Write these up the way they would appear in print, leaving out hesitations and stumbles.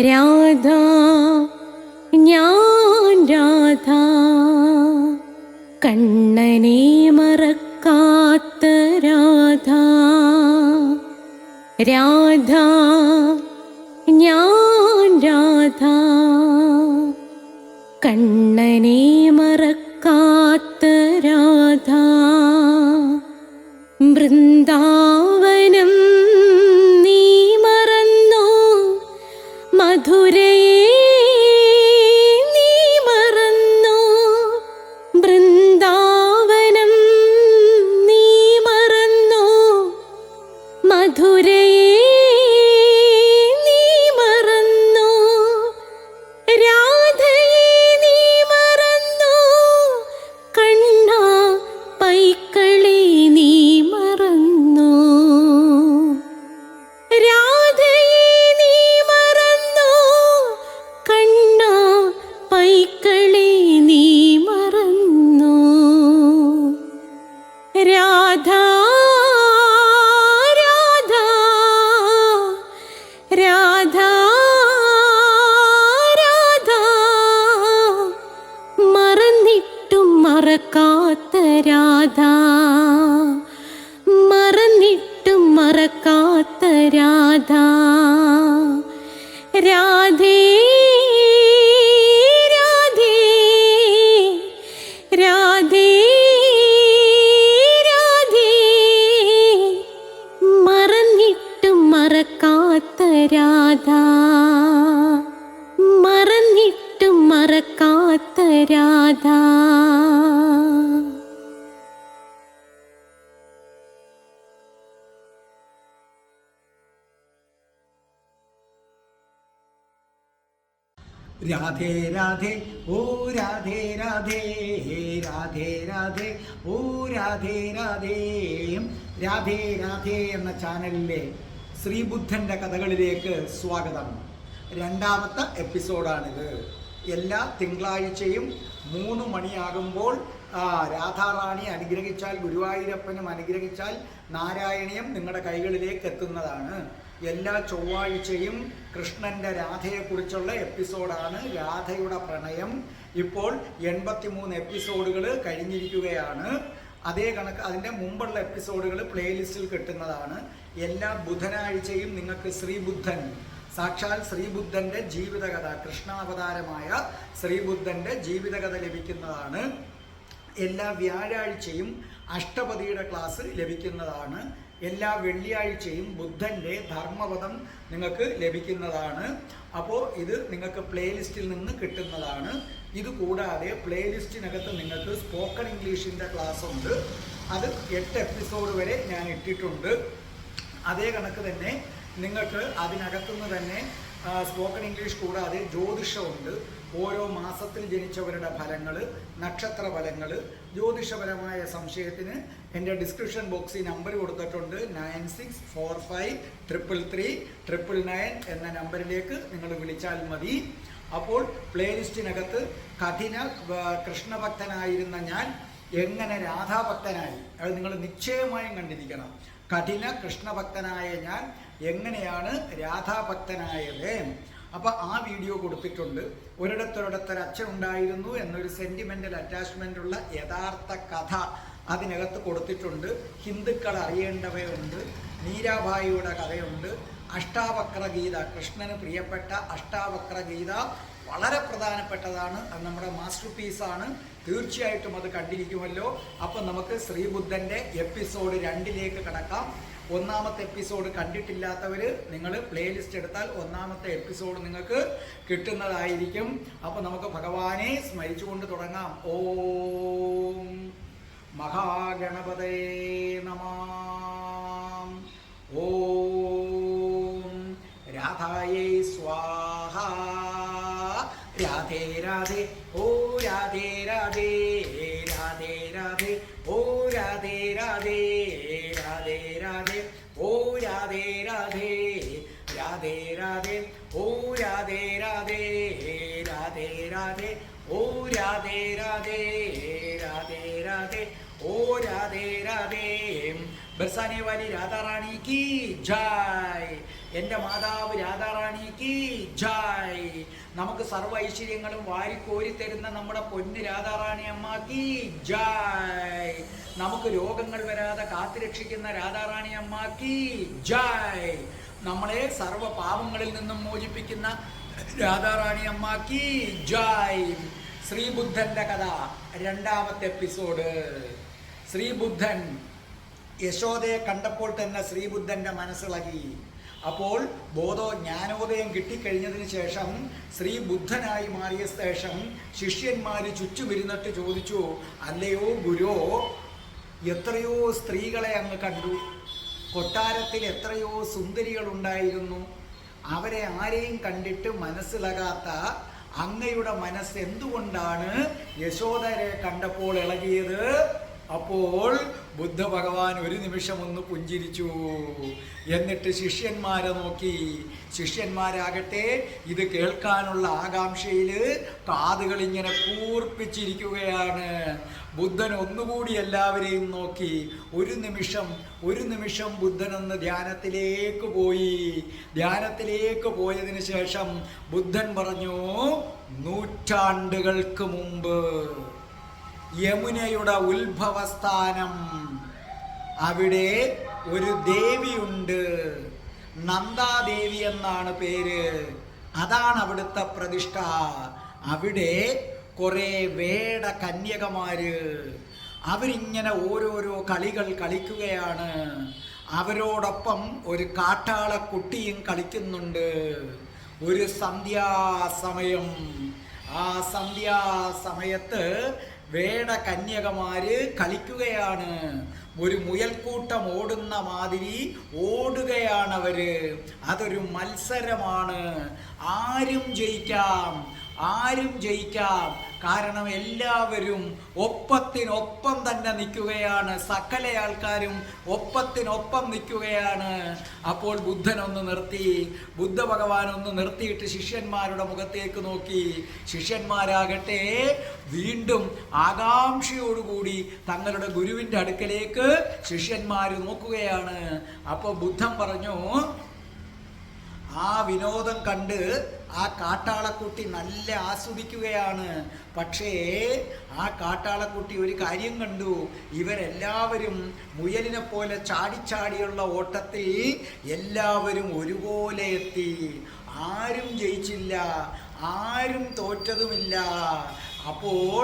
രാധ ഞാൻ രാധ കണ്ണനെ മറക്കാത്ത രാധ. രാധ ഞാൻ രാധ കണ്ണനെ മറക്കാത്ത രാധ. വൃന്ദാവനം നീ മറന്നോ, മധുരയെ നീ മറന്നോ. വൃന്ദാവനം നീ മറന്നോ, മധുരയെ നീ മറന്നോ. രാധയെ നീ മറന്നോ, കണ്ണാ പൈക്കളെ നീ മറന്നോ. രാധയെ നീ മറന്നോ, കണ്ണാ പൈക്കളെ നീ മറന്നോ. രാധ രാധ രാധ രാധ മറന്നിട്ടും മറക്കാത്ത രാധ. മറന്നിട്ടും മറക്കാത്ത രാധ. രാധേ രാധേ രാധേ രാധേ മറന്നിട്ടും മറക്കാത്ത രാധ. മറന്നിട്ടും മറക്കാത്ത രാധ. രാധേ രാധേ ഓ രാധേ രാധേ രാധേ രാധേ ഓ രാധേ രാധേ. രാധേ രാധേ എന്ന ചാനലിലെ ശ്രീബുദ്ധൻ്റെ കഥകളിലേക്ക് സ്വാഗതം. രണ്ടാമത്തെ എപ്പിസോഡാണിത്. എല്ലാ തിങ്കളാഴ്ചയും 3 മണിയാകുമ്പോൾ രാധാറാണി അനുഗ്രഹിച്ചാൽ, ഗുരുവായൂരപ്പനും അനുഗ്രഹിച്ചാൽ നാരായണീയം നിങ്ങളുടെ കൈകളിലേക്ക് എത്തുന്നതാണ്. എല്ലാ ചൊവ്വാഴ്ചയും കൃഷ്ണൻ്റെ രാധയെക്കുറിച്ചുള്ള എപ്പിസോഡാണ് രാധയുടെ പ്രണയം. ഇപ്പോൾ 83 എപ്പിസോഡുകൾ കഴിഞ്ഞിരിക്കുകയാണ്. അതേ കണക്ക് അതിൻ്റെ മുമ്പുള്ള എപ്പിസോഡുകൾ പ്ലേലിസ്റ്റിൽ കിട്ടുന്നതാണ്. എല്ലാ ബുധനാഴ്ചയും നിങ്ങൾക്ക് ശ്രീബുദ്ധൻ, സാക്ഷാൽ ശ്രീബുദ്ധൻ്റെ ജീവിതകഥ, കൃഷ്ണാവതാരമായ ശ്രീബുദ്ധൻ്റെ ജീവിതകഥ ലഭിക്കുന്നതാണ്. എല്ലാ വ്യാഴാഴ്ചയും അഷ്ടപതിയുടെ ക്ലാസ് ലഭിക്കുന്നതാണ്. എല്ലാ വെള്ളിയാഴ്ചയും ബുദ്ധൻ്റെ ധർമ്മപദം നിങ്ങൾക്ക് ലഭിക്കുന്നതാണ്. അപ്പോൾ ഇത് നിങ്ങൾക്ക് പ്ലേലിസ്റ്റിൽ നിന്ന് കിട്ടുന്നതാണ്. ഇതുകൂടാതെ പ്ലേലിസ്റ്റിനകത്ത് നിങ്ങൾക്ക് സ്പോക്കൺ ഇംഗ്ലീഷിൻ്റെ ക്ലാസ് ഉണ്ട്. അത് 8 എപ്പിസോഡ് വരെ ഞാൻ ഇട്ടിട്ടുണ്ട്. അതേ കണക്ക് തന്നെ നിങ്ങൾക്ക് അതിനകത്തുനിന്ന് തന്നെ സ്പോക്കൺ ഇംഗ്ലീഷ് കൂടാതെ ജ്യോതിഷമുണ്ട്. ഓരോ മാസത്തിൽ ജനിച്ചവരുടെ ഫലങ്ങൾ, നക്ഷത്ര ഫലങ്ങൾ, ജ്യോതിഷപരമായ സംശയത്തിന് എൻ്റെ ഡിസ്ക്രിപ്ഷൻ ബോക്സിൽ നമ്പർ കൊടുത്തിട്ടുണ്ട്. 9645333999 എന്ന നമ്പറിലേക്ക് നിങ്ങൾ വിളിച്ചാൽ മതി. അപ്പോൾ പ്ലേലിസ്റ്റിനകത്ത് കഠിന കൃഷ്ണഭക്തനായിരുന്ന ഞാൻ എങ്ങനെ രാധാഭക്തനായി, അത് നിങ്ങൾ നിശ്ചയമായും കണ്ടിരിക്കണം. കഠിന കൃഷ്ണഭക്തനായ ഞാൻ എങ്ങനെയാണ് രാധാഭക്തനായത്. അപ്പോൾ ആ വീഡിയോ കൊടുത്തിട്ടുണ്ട്. ഒരിടത്തൊരിടത്തൊരു അച്ഛൻ ഉണ്ടായിരുന്നു എന്നൊരു സെൻറ്റിമെൻ്റൽ അറ്റാച്ച്മെൻ്റ് ഉള്ള യഥാർത്ഥ കഥ അതിനകത്ത് കൊടുത്തിട്ടുണ്ട്. ഹിന്ദുക്കൾ അറിയേണ്ടവയുണ്ട്. മീരാഭായിയുടെ കഥയുണ്ട്. അഷ്ടാവക്ര ഗീത, കൃഷ്ണന് പ്രിയപ്പെട്ട അഷ്ടാവക്ര ഗീത വളരെ പ്രധാനപ്പെട്ടതാണ്. അത് നമ്മുടെ മാസ്റ്റർ പീസാണ്. തീർച്ചയായിട്ടും അത് കണ്ടിരിക്കുമല്ലോ. അപ്പം നമുക്ക് ശ്രീബുദ്ധൻ്റെ എപ്പിസോഡ് 2 കടക്കാം. 1ാമത്തെ എപ്പിസോഡ് കണ്ടിട്ടില്ലാത്തവർ നിങ്ങൾ പ്ലേലിസ്റ്റ് എടുത്താൽ 1ാമത്തെ എപ്പിസോഡ് നിങ്ങൾക്ക് കിട്ടുന്നതായിരിക്കും. അപ്പോൾ നമുക്ക് ഭഗവാനെ സ്മരിച്ചുകൊണ്ട് തുടങ്ങാം. ഓം മഹാഗണപതയേ നമഃ. ഓം രാധായേ സ്വാഹ. രാധേ രാധേ ഓ രാധേ രാധേ രാധേ രാധേ ഓ രാധേ രാധേ രാധേ രാധേ ഓ രാധേ രാധേ രാധേ രാധേ ഓ രാധേ രാധേ രാധേ രാധേ ഓ രാധേ രാധേ രാധേ രാധേ ओ राधे राधे बरसाने वाली राधा रानी की जय। എൻ്റെ മാതാവ് രാധാറാണിക്ക് ജയ്. നമുക്ക് സർവ്വ ഐശ്വര്യങ്ങളും വാരിക്കോരി തരുന്ന നമ്മുടെ പൊന്ന് രാധാറാണി അമ്മക്ക് ജയ്. നമുക്ക് രോഗങ്ങൾ വരാതെ കാത്തുരക്ഷിക്കുന്ന രാധാറാണി അമ്മക്ക് ജയ്. നമ്മളെ സർവ്വ പാപങ്ങളിൽ നിന്നും മോചിപ്പിക്കുന്ന രാധാറാണി അമ്മക്ക് ജയ്. ശ്രീബുദ്ധന്റെ കഥ രണ്ടാമത്തെ എപ്പിസോഡ്. ശ്രീബുദ്ധൻ യശോദയെ കണ്ടപ്പോൾ തന്നെ ശ്രീബുദ്ധന്റെ മനസ്സിളകി. അപ്പോൾ ജ്ഞാനോദയം കിട്ടിക്കഴിഞ്ഞതിന് ശേഷം ശ്രീബുദ്ധനായി മാറിയ ശേഷം ശിഷ്യന്മാര് ചുറ്റുമിരുന്നിട്ട് ചോദിച്ചു, അല്ലയോ ഗുരു, എത്രയോ സ്ത്രീകളെ അങ്ങ് കണ്ടു, കൊട്ടാരത്തിൽ എത്രയോ സുന്ദരികളുണ്ടായിരുന്നു, അവരെ ആരെയും കണ്ടിട്ട് മനസ്സിലാകാത്ത അങ്ങയുടെ മനസ്സ് എന്തുകൊണ്ടാണ് യശോദരെ കണ്ടപ്പോൾ ഇളകിയത്? അപ്പോൾ ബുദ്ധ ഭഗവാൻ ഒരു നിമിഷം ഒന്ന് പുഞ്ചിരിച്ചു. എന്നിട്ട് ശിഷ്യന്മാരെ നോക്കി. ശിഷ്യന്മാരാകട്ടെ ഇത് കേൾക്കാനുള്ള ആകാംക്ഷയില് കാതുകൾ ഇങ്ങനെ കൂർപ്പിച്ചിരിക്കുകയാണ്. ബുദ്ധൻ ഒന്നുകൂടി എല്ലാവരെയും നോക്കി. ഒരു നിമിഷം ബുദ്ധനൊന്ന് ധ്യാനത്തിലേക്ക് പോയി. ധ്യാനത്തിലേക്ക് പോയതിനു ശേഷം ബുദ്ധൻ പറഞ്ഞു, നൂറ്റാണ്ടുകൾക്ക് മുമ്പ് യമുനയുടെ ഉത്ഭവസ്ഥാനം, അവിടെ ഒരു ദേവിയുണ്ട്, നന്ദാദേവി എന്നാണ് പേര്. അതാണ് അവിടുത്തെ പ്രതിഷ്ഠ. അവിടെ കുറെ വേട കന്യകമാര് അവരിങ്ങനെ ഓരോരോ കളികൾ കളിക്കുകയാണ്. അവരോടൊപ്പം ഒരു കാട്ടാളക്കുട്ടിയും കളിക്കുന്നുണ്ട്. ഒരു സന്ധ്യാസമയം, ആ സന്ധ്യാസമയത്ത് വേട കന്യകമാര് കളിക്കുകയാണ്. ഒരു മുയൽക്കൂട്ടം ഓടുന്ന മാതിരി ഓടുകയാണവര്. അതൊരു മത്സരമാണ്. ആരും ജയിക്കാം. കാരണം എല്ലാവരും ഒപ്പത്തിനൊപ്പം തന്നെ നിൽക്കുകയാണ്. സകല ആൾക്കാരും ഒപ്പത്തിനൊപ്പം നിൽക്കുകയാണ്. അപ്പോൾ ബുദ്ധൻ ഒന്ന് നിർത്തി. ബുദ്ധ ഭഗവാൻ ഒന്ന് നിർത്തിയിട്ട് ശിഷ്യന്മാരുടെ മുഖത്തേക്ക് നോക്കി. ശിഷ്യന്മാരാകട്ടെ വീണ്ടും ആകാംക്ഷയോടുകൂടി തങ്ങളുടെ ഗുരുവിൻ്റെ അടുക്കലേക്ക് ശിഷ്യന്മാർ നോക്കുകയാണ്. അപ്പോൾ ബുദ്ധൻ പറഞ്ഞു, ആ വിനോദം കണ്ട് ആ കാട്ടാളക്കുട്ടി നല്ല ആസ്വദിക്കുകയാണ്. പക്ഷേ ആ കാട്ടാളക്കുട്ടി ഒരു കാര്യം കണ്ടു. ഇവരെല്ലാവരും മുയലിനെ പോലെ ചാടിച്ചാടിയുള്ള ഓട്ടത്തിൽ എല്ലാവരും ഒരുപോലെ എത്തി. ആരും ജയിച്ചില്ല, ആരും തോറ്റതുമില്ല. അപ്പോൾ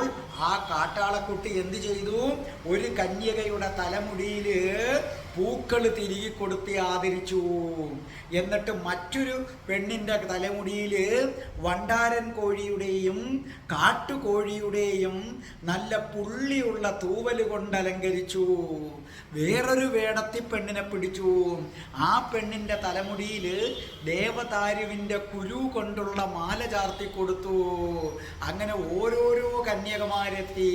ആ കാട്ടാളക്കുട്ടി എന്ത് ചെയ്തു? ഒരു കന്യകയുടെ തലമുടിയിൽ പൂക്കൾ തിരികെ കൊടുത്ത് ആദരിച്ചു. എന്നിട്ട് മറ്റൊരു പെണ്ണിൻ്റെ തലമുടിയിൽ വണ്ടാരൻ കോഴിയുടെയും കാട്ടുകോഴിയുടെയും നല്ല പുള്ളിയുള്ള തൂവല് കൊണ്ട് അലങ്കരിച്ചു. വേറൊരു വേടത്തി പെണ്ണിനെ പിടിച്ചു. ആ പെണ്ണിൻ്റെ തലമുടിയിൽ ദേവതാരുവിൻ്റെ കുരു കൊണ്ടുള്ള മാല ചാർത്തി കൊടുത്തു. അങ്ങനെ ഓരോരോ കന്യകമാരെത്തി.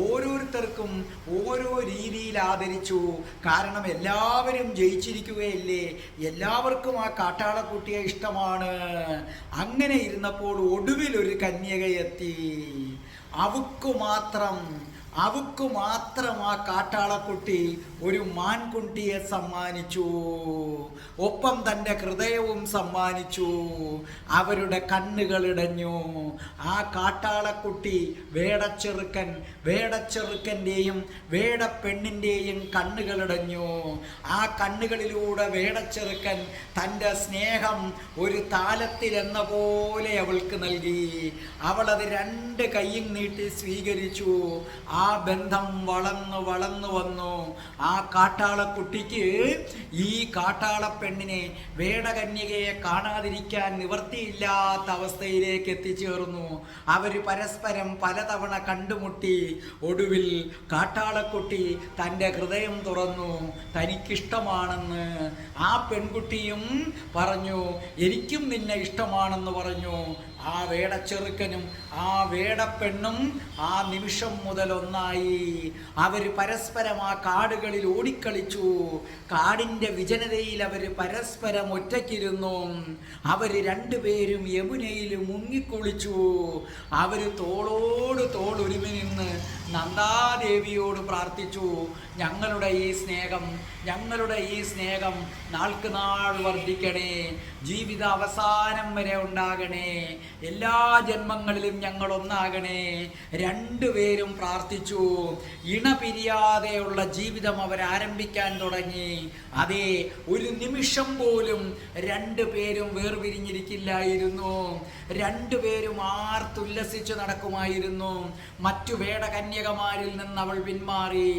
ഓരോരുത്തർക്കും ഓരോ രീതിയിൽ ആദരിച്ചു. കാരണം എല്ലാവരും ജയിച്ചിരിക്കുകയല്ലേ, എല്ലാവർക്കും ആ കാട്ടാളക്കുട്ടിയെ ഇഷ്ടമാണ്. അങ്ങനെ ഇരുന്നപ്പോൾ ഒടുവിൽ ഒരു കന്യകയെത്തി. അവക്കു മാത്രം ആ കാട്ടാളക്കുട്ടി ഒരു മാൻകുട്ടിയെ സമ്മാനിച്ചു. ഒപ്പം തൻ്റെ ഹൃദയവും സമ്മാനിച്ചു. അവരുടെ കണ്ണുകളിടഞ്ഞു. ആ കാട്ടാളക്കുട്ടി വേടച്ചെറുക്കൻ്റെയും വേടപ്പെണ്ണിൻ്റെയും കണ്ണുകളിടഞ്ഞു. ആ കണ്ണുകളിലൂടെ വേടച്ചെറുക്കൻ തൻ്റെ സ്നേഹം ഒരു താലത്തിലെന്ന പോലെ അവൾക്ക് നൽകി. അവളത് രണ്ട് കൈയും നീട്ടി സ്വീകരിച്ചു. ആ ബന്ധം വളർന്നു വന്നു. ആ കാട്ടാളക്കുട്ടിക്ക് ഈ കാട്ടാളപ്പെണ്ണിനെ വേടകന്യകയെ കാണാതിരിക്കാൻ നിവർത്തിയില്ലാത്ത അവസ്ഥയിലേക്ക് എത്തിച്ചേർന്നു. അവര് പരസ്പരം പലതവണ കണ്ടുമുട്ടി. ഒടുവിൽ കാട്ടാളക്കുട്ടി തൻ്റെ ഹൃദയം തുറന്നു, തനിക്കിഷ്ടമാണെന്ന്. ആ പെൺകുട്ടിയും പറഞ്ഞു, എനിക്കും നിന്നെ ഇഷ്ടമാണെന്ന് പറഞ്ഞു. ആ വേടച്ചെറുക്കനും ആ വേടപ്പെണ്ണും ആ നിമിഷം മുതൽ ഒന്നായി. അവർ പരസ്പരം ആ കാടുകളിൽ ഓടിക്കളിച്ചു. കാടിൻ്റെ വിജനതയിൽ അവർ പരസ്പരം ഒറ്റയ്ക്കിരുന്നു. അവർ രണ്ടുപേരും യമുനയിൽ മുങ്ങിക്കുളിച്ചു. അവർ തോളോട് തോളൊരുമി നിന്ന് നന്ദാദേവിയോട് പ്രാർത്ഥിച്ചു, ഞങ്ങളുടെ ഈ സ്നേഹം നാൾക്ക് നാൾ വർദ്ധിക്കണേ, ജീവിത അവസാനം വരെ ഉണ്ടാകണേ, എല്ലാ ജന്മങ്ങളിലും ഞങ്ങൾ ഒന്നാകണേ. രണ്ടുപേരും പ്രാർത്ഥിച്ചു. ഇണപിരിയാതെയുള്ള ജീവിതം അവരാരംഭിക്കാൻ തുടങ്ങി. അതെ, ഒരു നിമിഷം പോലും രണ്ടുപേരും വേർപിരിഞ്ഞിരിക്കില്ലായിരുന്നു. രണ്ടുപേരും ആർത്തുല്ലസിച്ച് നടക്കുമായിരുന്നു. മറ്റു വേടകന്യകമാരിൽ നിന്ന് അവൾ പിന്മാറി.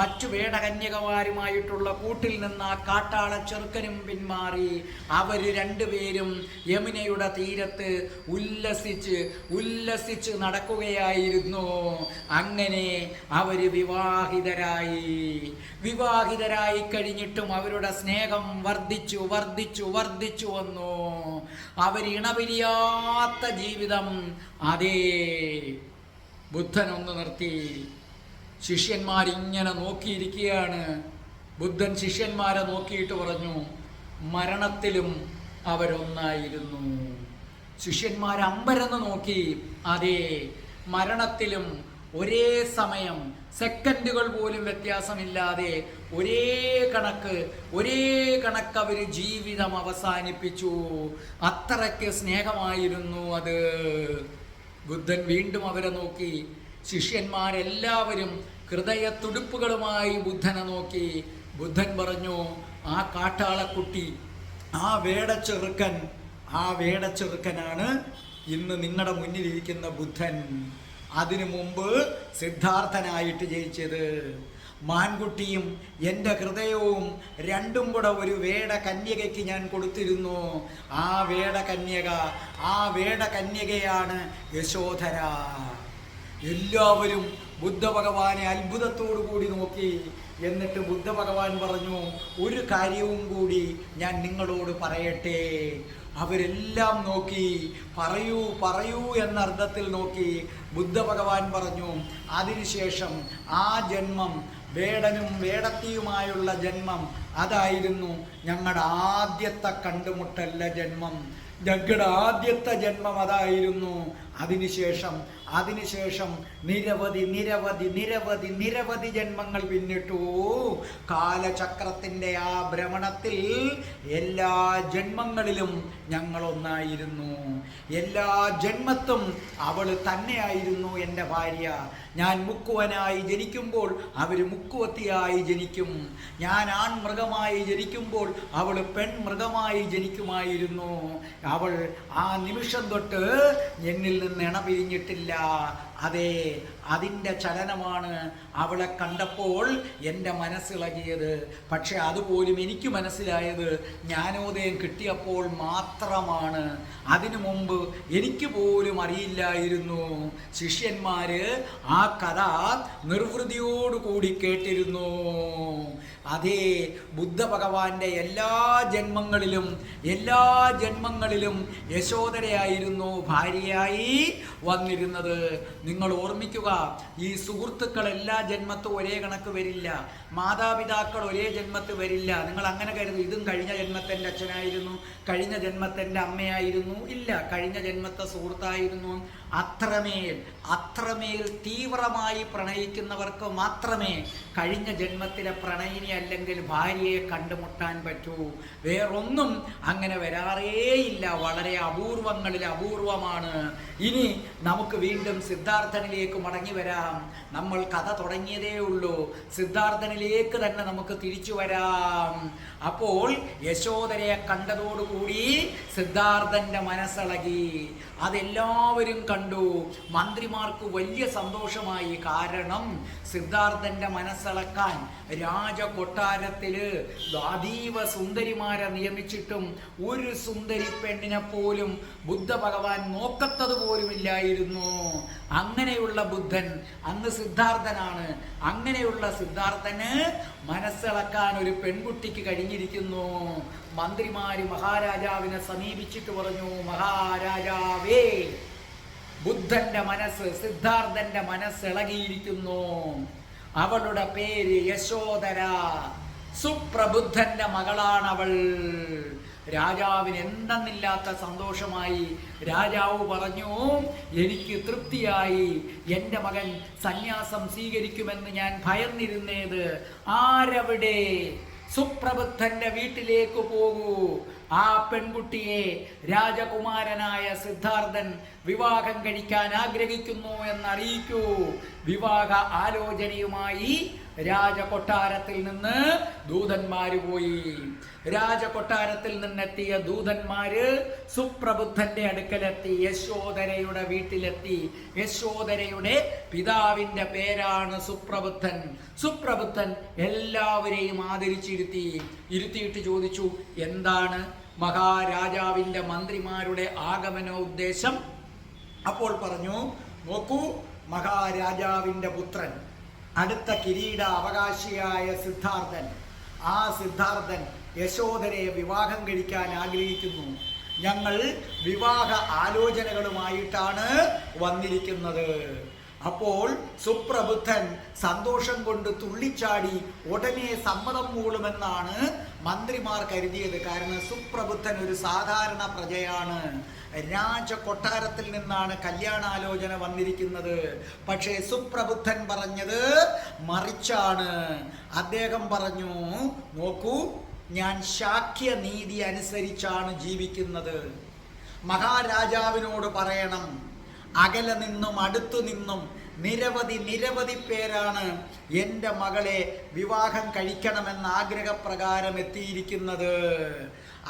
മറ്റു വേടകന്യകമാരുമായിട്ടുള്ള കൂട്ടിൽ നിന്ന് ആ കാട്ടാള ചെറുക്കനും പിന്മാറി. അവർ രണ്ടുപേരും യമുനയുടെ തീരത്ത് ഉല്ലസിച്ച് നടക്കുകയായിരുന്നു. അങ്ങനെ അവർ വിവാഹിതരായി കഴിഞ്ഞിട്ടും അവരുടെ സ്നേഹം വർദ്ധിച്ചു വന്നു. അവർ ഇണപിരിയാത്ത ജീവിതം. അതേ, ബുദ്ധൻ ഒന്ന് നിർത്തി. ശിഷ്യന്മാരിങ്ങനെ നോക്കിയിരിക്കുകയാണ്. ബുദ്ധൻ ശിഷ്യന്മാരെ നോക്കിയിട്ട് പറഞ്ഞു, മരണത്തിലും അവരൊന്നായിരുന്നു. ശിഷ്യന്മാർ അമ്പരന്ന് നോക്കി. അതെ, മരണത്തിലും ഒരേ സമയം, സെക്കൻഡുകൾ പോലും വ്യത്യാസമില്ലാതെ ഒരേ കണക്ക് അവർ ജീവിതം അവസാനിപ്പിച്ചു. അത്രയ്ക്ക് സ്നേഹമായിരുന്നു അത്. ബുദ്ധൻ വീണ്ടും അവരെ നോക്കി. ശിഷ്യന്മാരെല്ലാവരും ഹൃദയത്തുടിപ്പുകളുമായി ബുദ്ധനെ നോക്കി. ബുദ്ധൻ പറഞ്ഞു, ആ കാട്ടാളക്കുട്ടി, ആ വേടച്ചെറുക്കനാണ് ഇന്ന് നിങ്ങളുടെ മുന്നിലിരിക്കുന്ന ബുദ്ധൻ. അതിനു മുമ്പ് സിദ്ധാർത്ഥനായിട്ട് ജയിച്ചത്. മാൻകുട്ടിയും എൻ്റെ ഹൃദയവും രണ്ടും കൂടെ ഒരു വേടകന്യകയ്ക്ക് ഞാൻ കൊടുത്തിരുന്നു. ആ വേടകന്യകയാണ് യശോധര. എല്ലാവരും ബുദ്ധഭഗവാനെ അത്ഭുതത്തോടു കൂടി നോക്കി. എന്നിട്ട് ബുദ്ധഭഗവാൻ പറഞ്ഞു, ഒരു കാര്യവും കൂടി ഞാൻ നിങ്ങളോട് പറയട്ടെ. അവരെല്ലാം നോക്കി. പറയൂ എന്നർത്ഥത്തിൽ നോക്കി. ബുദ്ധഭഗവാൻ പറഞ്ഞു, അതിനുശേഷം ആ ജന്മം, വേടനും വേടത്തിയുമായുള്ള ജന്മം, അതായിരുന്നു ഞങ്ങളുടെ ആദ്യത്തെ കണ്ടുമുട്ടല്ല ജന്മം. ഞങ്ങളുടെ ആദ്യത്തെ ജന്മം അതായിരുന്നു. അതിനുശേഷം നിരവധി ജന്മങ്ങൾ പിന്നിട്ടു. കാലചക്രത്തിൻ്റെ ആ ഭ്രമണത്തിൽ എല്ലാ ജന്മങ്ങളിലും ഞങ്ങളൊന്നായിരുന്നു. എല്ലാ ജന്മത്തും അവൾ തന്നെയായിരുന്നു എൻ്റെ ഭാര്യ. ഞാൻ മുക്കുവനായി ജനിക്കുമ്പോൾ അവർ മുക്കുവത്തിയായി ജനിക്കും. ഞാൻ ആൺമൃഗമായി ജനിക്കുമ്പോൾ അവൾ പെൺമൃഗമായി ജനിക്കുമായിരുന്നു. അവൾ ആ നിമിഷം തൊട്ട് എന്നിൽ നിന്ന് ഇണ പിരിഞ്ഞിട്ടില്ല. അതെ, അതിൻ്റെ ചലനമാണ് അവളെ കണ്ടപ്പോൾ എൻ്റെ മനസ്സിളകിയത്. പക്ഷെ അതുപോലും എനിക്ക് മനസ്സിലായത് ജ്ഞാനോദയം കിട്ടിയപ്പോൾ മാത്രമാണ്. അതിനു മുമ്പ് എനിക്ക് പോലും അറിയില്ലായിരുന്നു. ശിഷ്യന്മാര് ആ കഥ നിർവൃതിയോടുകൂടി കേട്ടിരുന്നു. അതേ, ബുദ്ധഭഗവാന്റെ എല്ലാ ജന്മങ്ങളിലും യശോധരയായിരുന്നു ഭാര്യയായി വന്നിരുന്നത്. നിങ്ങൾ ഓർമ്മിക്കുക, ഈ സുഹൃത്തുക്കൾ എല്ലാ ജന്മത്തും ഒരേ കണക്ക് വരില്ല. മാതാപിതാക്കൾ ഒരേ ജന്മത്ത് വരില്ല. നിങ്ങൾ അങ്ങനെ കരുതും, ഇതും കഴിഞ്ഞ ജന്മത്തിൻ്റെ അച്ഛനായിരുന്നു, കഴിഞ്ഞ ജന്മത്തിൻ്റെ അമ്മയായിരുന്നു. ഇല്ല, കഴിഞ്ഞ ജന്മത്തെ സുഹൃത്തായിരുന്നു. അത്രമേൽ തീവ്രമായി പ്രണയിക്കുന്നവർക്ക് മാത്രമേ കഴിഞ്ഞ ജന്മത്തിലെ പ്രണയിനി അല്ലെങ്കിൽ ഭാര്യയെ കണ്ടുമുട്ടാൻ പറ്റൂ. വേറൊന്നും അങ്ങനെ വരാറേയില്ല. വളരെ അപൂർവങ്ങളിൽ അപൂർവമാണ്. ഇനി നമുക്ക് വീണ്ടും സിദ്ധാർത്ഥനിലേക്ക് മടങ്ങി വരാം. നമ്മൾ കഥ തുടങ്ങിയതേ ഉള്ളൂ. സിദ്ധാർത്ഥനിലേക്ക് തന്നെ നമുക്ക് തിരിച്ചു വരാം. അപ്പോൾ യശോധരയെ കണ്ടതോടുകൂടി സിദ്ധാർത്ഥന്റെ മനസ്സിളകി. അതെല്ലാവരും കണ്ടു. കണ്ടു. മന്ത്രിമാർക്ക് വലിയ സന്തോഷമായി. കാരണം സിദ്ധാർത്ഥന്റെ മനസ്സിളക്കാൻ രാജകൊട്ടാരത്തില് അതീവ സുന്ദരിമാരെ നിയമിച്ചിട്ടും ഒരു സുന്ദരി പെണ്ണിനെ പോലും ബുദ്ധ ഭഗവാൻ നോക്കത്തത് പോലുമില്ലായിരുന്നു. അങ്ങനെയുള്ള ബുദ്ധൻ അന്ന് സിദ്ധാർത്ഥനാണ്. അങ്ങനെയുള്ള സിദ്ധാർത്ഥന് മനസ്സിളക്കാൻ ഒരു പെൺകുട്ടിക്ക് കഴിഞ്ഞിരിക്കുന്നു. മന്ത്രിമാര് മഹാരാജാവിനെ സമീപിച്ചിട്ട് പറഞ്ഞു, മഹാരാജാവേ, ബുദ്ധന്റെ മനസ്സ്, സിദ്ധാർത്ഥന്റെ മനസ്സിളകിയിരിക്കുന്നു. അവളുടെ പേര് യശോധര, സുപ്രബുദ്ധന്റെ മകളാണവൾ. രാജാവിന് എന്തെന്നില്ലാത്ത സന്തോഷമായി. രാജാവ് പറഞ്ഞു, എനിക്ക് തൃപ്തിയായി. എൻ്റെ മകൻ സന്യാസം സ്വീകരിക്കുമെന്ന് ഞാൻ ഭയന്നിരുന്നേത്. ആരവിടെ? സുപ്രബുദ്ധന്റെ വീട്ടിലേക്ക് പോകൂ. ആ പെൺകുട്ടിയെ രാജകുമാരനായ സിദ്ധാർത്ഥൻ വിവാഹം കഴിക്കാൻ ആഗ്രഹിക്കുന്നു എന്നറിയിക്കൂ. വിവാഹ ആലോചനയുമായി രാജകൊട്ടാരത്തിൽ നിന്ന് ദൂതന്മാര് പോയി. രാജകൊട്ടാരത്തിൽ നിന്നെത്തിയ ദൂതന്മാര് സുപ്രബുദ്ധന്റെ അടുക്കലെത്തി, യശോധരയുടെ വീട്ടിലെത്തി. യശോധരയുടെ പിതാവിന്റെ പേരാണ് സുപ്രബുദ്ധൻ. സുപ്രബുദ്ധൻ എല്ലാവരെയും ഇരുത്തിയിട്ട് ചോദിച്ചു, എന്താണ് മഹാരാജാവിന്റെ മന്ത്രിമാരുടെ ആഗമന ഉദ്ദേശം? അപ്പോൾ പറഞ്ഞു, നോക്കൂ, മഹാരാജാവിന്റെ പുത്രൻ, അടുത്ത കിരീട അവകാശിയായ സിദ്ധാർത്ഥൻ, ആ സിദ്ധാർത്ഥൻ യശോധരയെ വിവാഹം കഴിക്കാൻ ആഗ്രഹിക്കുന്നു. ഞങ്ങൾ വിവാഹ ആലോചനകളുമായിട്ടാണ് വന്നിരിക്കുന്നത്. അപ്പോൾ സുപ്രബുദ്ധൻ സന്തോഷം കൊണ്ട് തുള്ളിച്ചാടി ഉടനെ സമ്മതം മൂളുമെന്നാണ് മന്ത്രിമാർ കരുതിയത്. കാരണം സുപ്രബുദ്ധൻ ഒരു സാധാരണ പ്രജയാണ്. രാജകൊട്ടാരത്തിൽ നിന്നാണ് കല്യാണാലോചന വന്നിരിക്കുന്നത്. പക്ഷേ സുപ്രബുദ്ധൻ പറഞ്ഞത് മറിച്ചാണ്. അദ്ദേഹം പറഞ്ഞു, നോക്കൂ, ഞാൻ ശാക്യ നീതി അനുസരിച്ചാണ് ജീവിക്കുന്നത്. മഹാരാജാവിനോട് പറയണം, അകലെ നിന്നും അടുത്തു നിന്നും നിരവധി പേരാണ് എൻ്റെ മകളെ വിവാഹം കഴിക്കണമെന്ന ആഗ്രഹപ്രകാരം എത്തിയിരിക്കുന്നത്.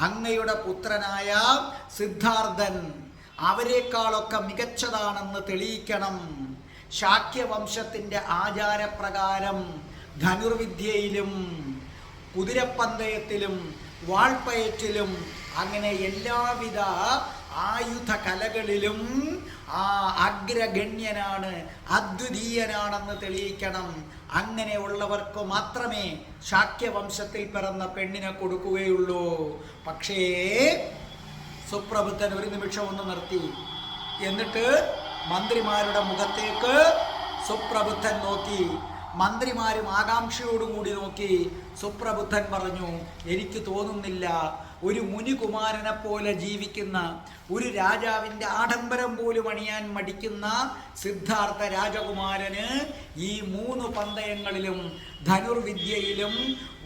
അങ്ങയുടെ പുത്രനായ സിദ്ധാർത്ഥൻ അവരെക്കാളൊക്കെ മികച്ചതാണെന്ന് തെളിയിക്കണം. ശാക്യവംശത്തിൻ്റെ ആചാരപ്രകാരം ധനുർവിദ്യയിലും കുതിരപ്പന്തയത്തിലും വാൾപ്പയറ്റിലും അങ്ങനെ എല്ലാവിധ ആയുധ കലകളിലും അഗ്രഗണ്യനാണ്, അദ്വിതീയനാണെന്ന് തെളിയിക്കണം. അങ്ങനെയുള്ളവർക്ക് മാത്രമേ ശാക്യവംശത്തിൽ പിറന്ന പെണ്ണിനെ കൊടുക്കുകയുള്ളൂ. പക്ഷേ സുപ്രബുദ്ധൻ ഒരു നിമിഷം ഒന്ന് നിർത്തി. എന്നിട്ട് മന്ത്രിമാരുടെ മുഖത്തേക്ക് സുപ്രബുദ്ധൻ നോക്കി. മന്ത്രിമാരും ആകാംക്ഷയോടുകൂടി നോക്കി. സുപ്രബുദ്ധൻ പറഞ്ഞു, എനിക്ക് തോന്നുന്നില്ല ഒരു മുനികുമാരനെ പോലെ ജീവിക്കുന്ന, ഒരു രാജാവിൻ്റെ ആഡംബരം പോലും അണിയാൻ മടിക്കുന്ന സിദ്ധാർത്ഥ രാജകുമാരന് ഈ 3 പന്തയങ്ങളിലും ധനുർവിദ്യയിലും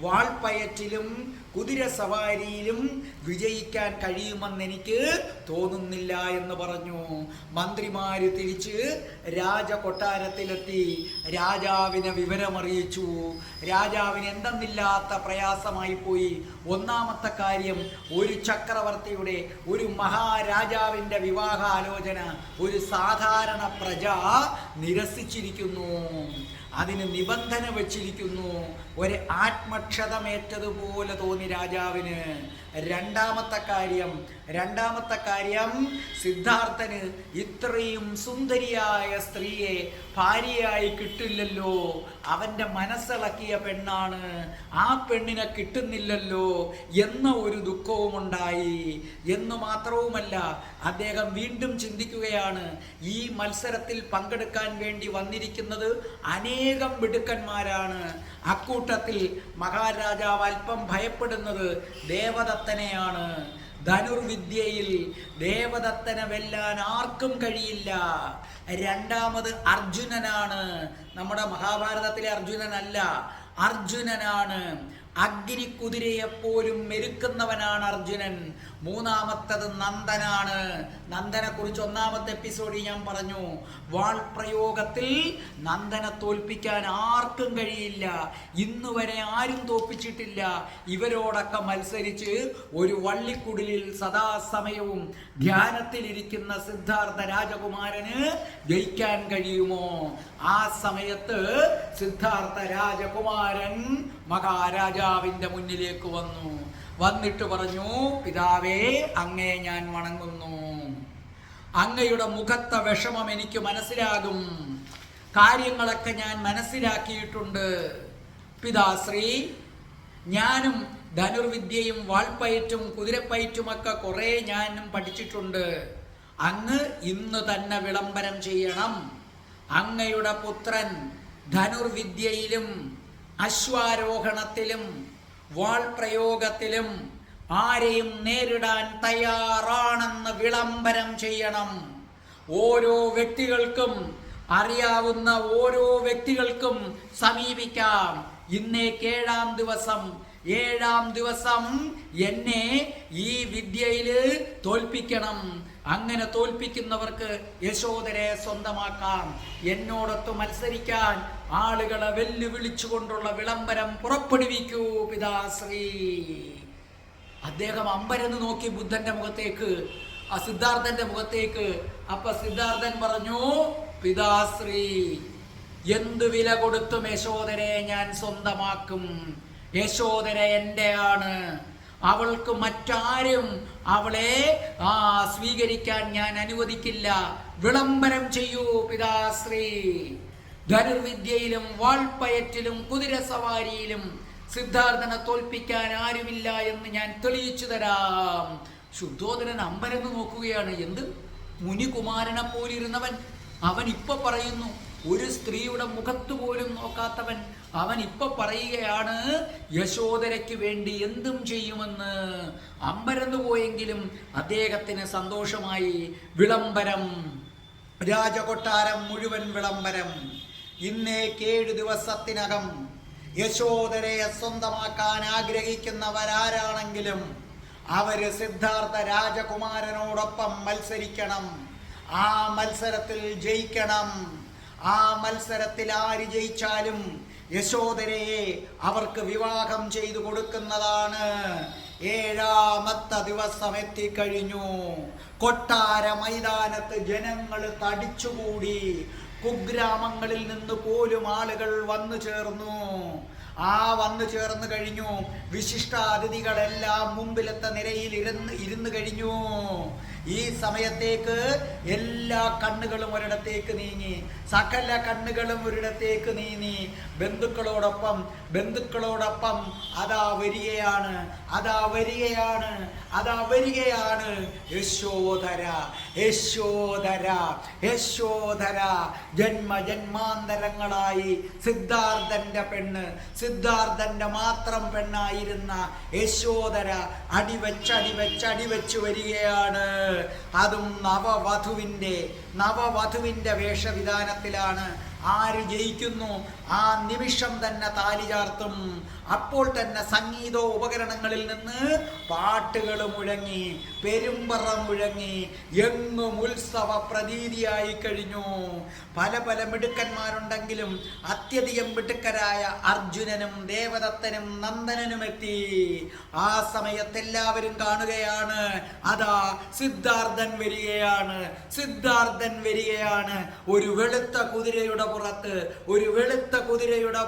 വാൾപ്പയറ്റിലും കുതിരസവാരിയിലും വിജയിക്കാൻ കഴിയുമെന്ന് എനിക്ക് തോന്നുന്നില്ല എന്ന് പറഞ്ഞു. മന്ത്രിമാര് തിരിച്ച് രാജകൊട്ടാരത്തിലെത്തി രാജാവിനെ വിവരമറിയിച്ചു. രാജാവിന് എന്തെന്നില്ലാത്ത പ്രയാസമായി പോയി. ഒന്നാമത്തെ കാര്യം, ഒരു ചക്രവർത്തിയുടെ, ഒരു മഹാരാജാവിൻ്റെ വിവാഹാലോചന ഒരു സാധാരണ പ്രജ നിരസിച്ചിരിക്കുന്നു. അതിന് നിബന്ധന വച്ചിരിക്കുന്നു. ഒരു ആത്മക്ഷതമേറ്റതുപോലെ തോന്നി രാജാവിന്. രണ്ടാമത്തെ കാര്യം സിദ്ധാർത്ഥന് ഇത്രയും സുന്ദരിയായ സ്ത്രീയെ ഭാര്യയായി കിട്ടില്ലല്ലോ. അവൻ്റെ മനസ്സിളക്കിയ പെണ്ണാണ്, ആ പെണ്ണിനെ കിട്ടുന്നില്ലല്ലോ എന്ന ഒരു ദുഃഖവുമുണ്ടായി. എന്ന് മാത്രവുമല്ല, അദ്ദേഹം വീണ്ടും ചിന്തിക്കുകയാണ്, ഈ മത്സരത്തിൽ പങ്കെടുക്കാൻ വേണ്ടി വന്നിരിക്കുന്നത് അനേകം മിടുക്കന്മാരാണ്. അക്കൂട്ടത്തിൽ മഹാരാജാവ് അല്പം ഭയപ്പെടുന്നത് ദേവദത്തനെയാണ്. ധനുർവിദ്യയിൽ ദേവദത്തനെ വെല്ലാൻ ആർക്കും കഴിയില്ല. രണ്ടാമത് അർജുനനാണ്. നമ്മുടെ മഹാഭാരതത്തിലെ അർജുനനല്ല, അർജുനനാണ്. അഗ്നിക്കുതിരയെപ്പോലും മെരുക്കുന്നവനാണ് അർജുനൻ. മൂന്നാമത്തത് നന്ദനാണ്. നന്ദനെ കുറിച്ച് ഒന്നാമത്തെ എപ്പിസോഡിൽ ഞാൻ പറഞ്ഞു. വാൾ പ്രയോഗത്തിൽ നന്ദനെ തോൽപ്പിക്കാൻ ആർക്കും കഴിയില്ല. ഇന്ന് വരെ ആരും തോൽപ്പിച്ചിട്ടില്ല. ഇവരോടൊക്കെ മത്സരിച്ച് ഒരു വള്ളിക്കുടിലിൽ സദാസമയവും ധ്യാനത്തിലിരിക്കുന്ന സിദ്ധാർത്ഥ രാജകുമാരന് ജയിക്കാൻ കഴിയുമോ? ആ സമയത്ത് സിദ്ധാർത്ഥ രാജകുമാരൻ മഹാരാജാവിന്റെ മുന്നിലേക്ക് വന്നിട്ട് പറഞ്ഞു, പിതാവേ, അങ്ങയെ ഞാൻ വണങ്ങുന്നു. അങ്ങയുടെ മുഖത്തെ വിഷമം എനിക്ക് മനസ്സിലാകും. കാര്യങ്ങളൊക്കെ ഞാൻ മനസ്സിലാക്കിയിട്ടുണ്ട്. പിതാശ്രീ, ഞാനും ധനുർവിദ്യയും വാൾപ്പയറ്റും കുതിരപ്പയറ്റുമൊക്കെ കുറെ ഞാനും പഠിച്ചിട്ടുണ്ട്. അങ്ങ് ഇന്ന് തന്നെ വിളംബരം ചെയ്യണം. അങ്ങയുടെ പുത്രൻ ധനുർവിദ്യയിലും അശ്വാരോഹണത്തിലും വാൾ പ്രയോഗത്തിലും ആരെയും നേരിടാൻ തയ്യാറാണെന്ന് വിളംബരം ചെയ്യണം. ഓരോ വ്യക്തികൾക്കും അറിയാവുന്ന ഓരോ വ്യക്തികൾക്കും സമീപിക്കാം. ഇന്നേക്ക് ഏഴാം ദിവസം എന്നെ ഈ വിദ്യയില് തോൽപ്പിക്കണം. അങ്ങനെ തോൽപ്പിക്കുന്നവർക്ക് യശോദരയെ സ്വന്തമാക്കാം. എന്നോടൊത്ത് മത്സരിക്കാൻ ആളുകളെ വെല്ലുവിളിച്ചുകൊണ്ടുള്ള വിളംബരം പുറപ്പെടുവിക്കൂ പിതാശ്രീ. അദ്ദേഹം അമ്പരന്ന് നോക്കി ബുദ്ധന്റെ മുഖത്തേക്ക്, ആ സിദ്ധാർത്ഥന്റെ മുഖത്തേക്ക്. അപ്പൊ സിദ്ധാർത്ഥൻ പറഞ്ഞു, പിതാശ്രീ, എന്തു വില കൊടുത്തും യശോദരയെ ഞാൻ സ്വന്തമാക്കും. യശോദര എന്റെയാണ്. അവൾക്ക് മറ്റാരും അവളെ സ്വീകരിക്കാൻ ഞാൻ അനുവദിക്കില്ല. വിളംബരം ചെയ്യൂ പിതാശ്രീ. ധനുർവിദ്യയിലും വാൾപ്പയറ്റിലും കുതിരസവാരിയിലും സിദ്ധാർത്ഥനെ തോൽപ്പിക്കാൻ ആരുമില്ല എന്ന് ഞാൻ തെളിയിച്ചു തരാം. ശുദ്ധോദനൻ അമ്പരന്ന് നോക്കുകയാണ്. എന്ത് മുനികുമാരനെ പോലിരുന്നവൻ അവൻ ഇപ്പൊ പറയുന്നു, ഒരു സ്ത്രീയുടെ മുഖത്ത് പോലും നോക്കാത്തവൻ അവൻ ഇപ്പൊ പറയുകയാണ് യശോദരയ്ക്ക് വേണ്ടി എന്തും ചെയ്യുമെന്ന്. അമ്പരന്ന് പോയെങ്കിലും അദ്ദേഹത്തിന് സന്തോഷമായി. വിളംബരം, രാജകൊട്ടാരം മുഴുവൻ വിളംബരം. ഇന്നേക്ക് 7 ദിവസത്തിനകം യശോദരയെ സ്വന്തമാക്കാൻ ആഗ്രഹിക്കുന്നവരാരാണെങ്കിലും അവര് സിദ്ധാർത്ഥ രാജകുമാരനോടൊപ്പം മത്സരിക്കണം. ആ മത്സരത്തിൽ ജയിക്കണം. ആ മത്സരത്തിൽ ആര് ജയിച്ചാലും യശോദരയെ അവർക്ക് വിവാഹം ചെയ്തു കൊടുക്കുന്നതാണ്. 7ാമത്തെ ദിവസം എത്തിക്കഴിഞ്ഞു. കൊട്ടാര മൈതാനത്ത് ജനങ്ങൾ തടിച്ചുകൂടി. കുഗ്രാമങ്ങളിൽ നിന്ന് പോലും ആളുകൾ വന്നു ചേർന്നു. വന്നു ചേർന്ന് കഴിഞ്ഞു. വിശിഷ്ടാതിഥികളെല്ലാം മുമ്പിലത്തെ നിരയിൽ ഇരുന്ന് കഴിഞ്ഞു. ഈ സമയത്തേക്ക് എല്ലാ കണ്ണുകളും ഒരിടത്തേക്ക് നീങ്ങി. സകല കണ്ണുകളും ഒരിടത്തേക്ക് നീങ്ങി. ബന്ധുക്കളോടൊപ്പം അതാ വരികയാണ് യശോധര. ജന്മാന്തരങ്ങളായി സിദ്ധാർത്ഥന്റെ പെണ്ണ്, സിദ്ധാർത്ഥന്റെ മാത്രം പെണ്ണായിരുന്ന യശോധര അടിവെച്ച് വരികയാണ്. അതും നവവധുവിന്റെ വേഷവിധാനത്തിലാണ്. ആര് ജയിക്കുന്നു ആ നിമിഷം തന്നെ താലി ചാർത്തും. അപ്പോൾ തന്നെ സംഗീത ഉപകരണങ്ങളിൽ നിന്ന് പാട്ടുകൾ മുഴങ്ങി, പെരുമ്പറ മുഴങ്ങി. എങ്ങും ഉത്സവ പ്രതീതിയായി കഴിഞ്ഞു. പല മിടുക്കന്മാരുണ്ടെങ്കിലും അത്യധികം മിടുക്കരായ അർജുനനും ദേവദത്തനും നന്ദനനും എത്തി. ആ സമയത്ത് എല്ലാവരും കാണുകയാണ്, അതാ സിദ്ധാർത്ഥൻ വരികയാണ്. ഒരു വെളുത്ത കുതിരയുടെ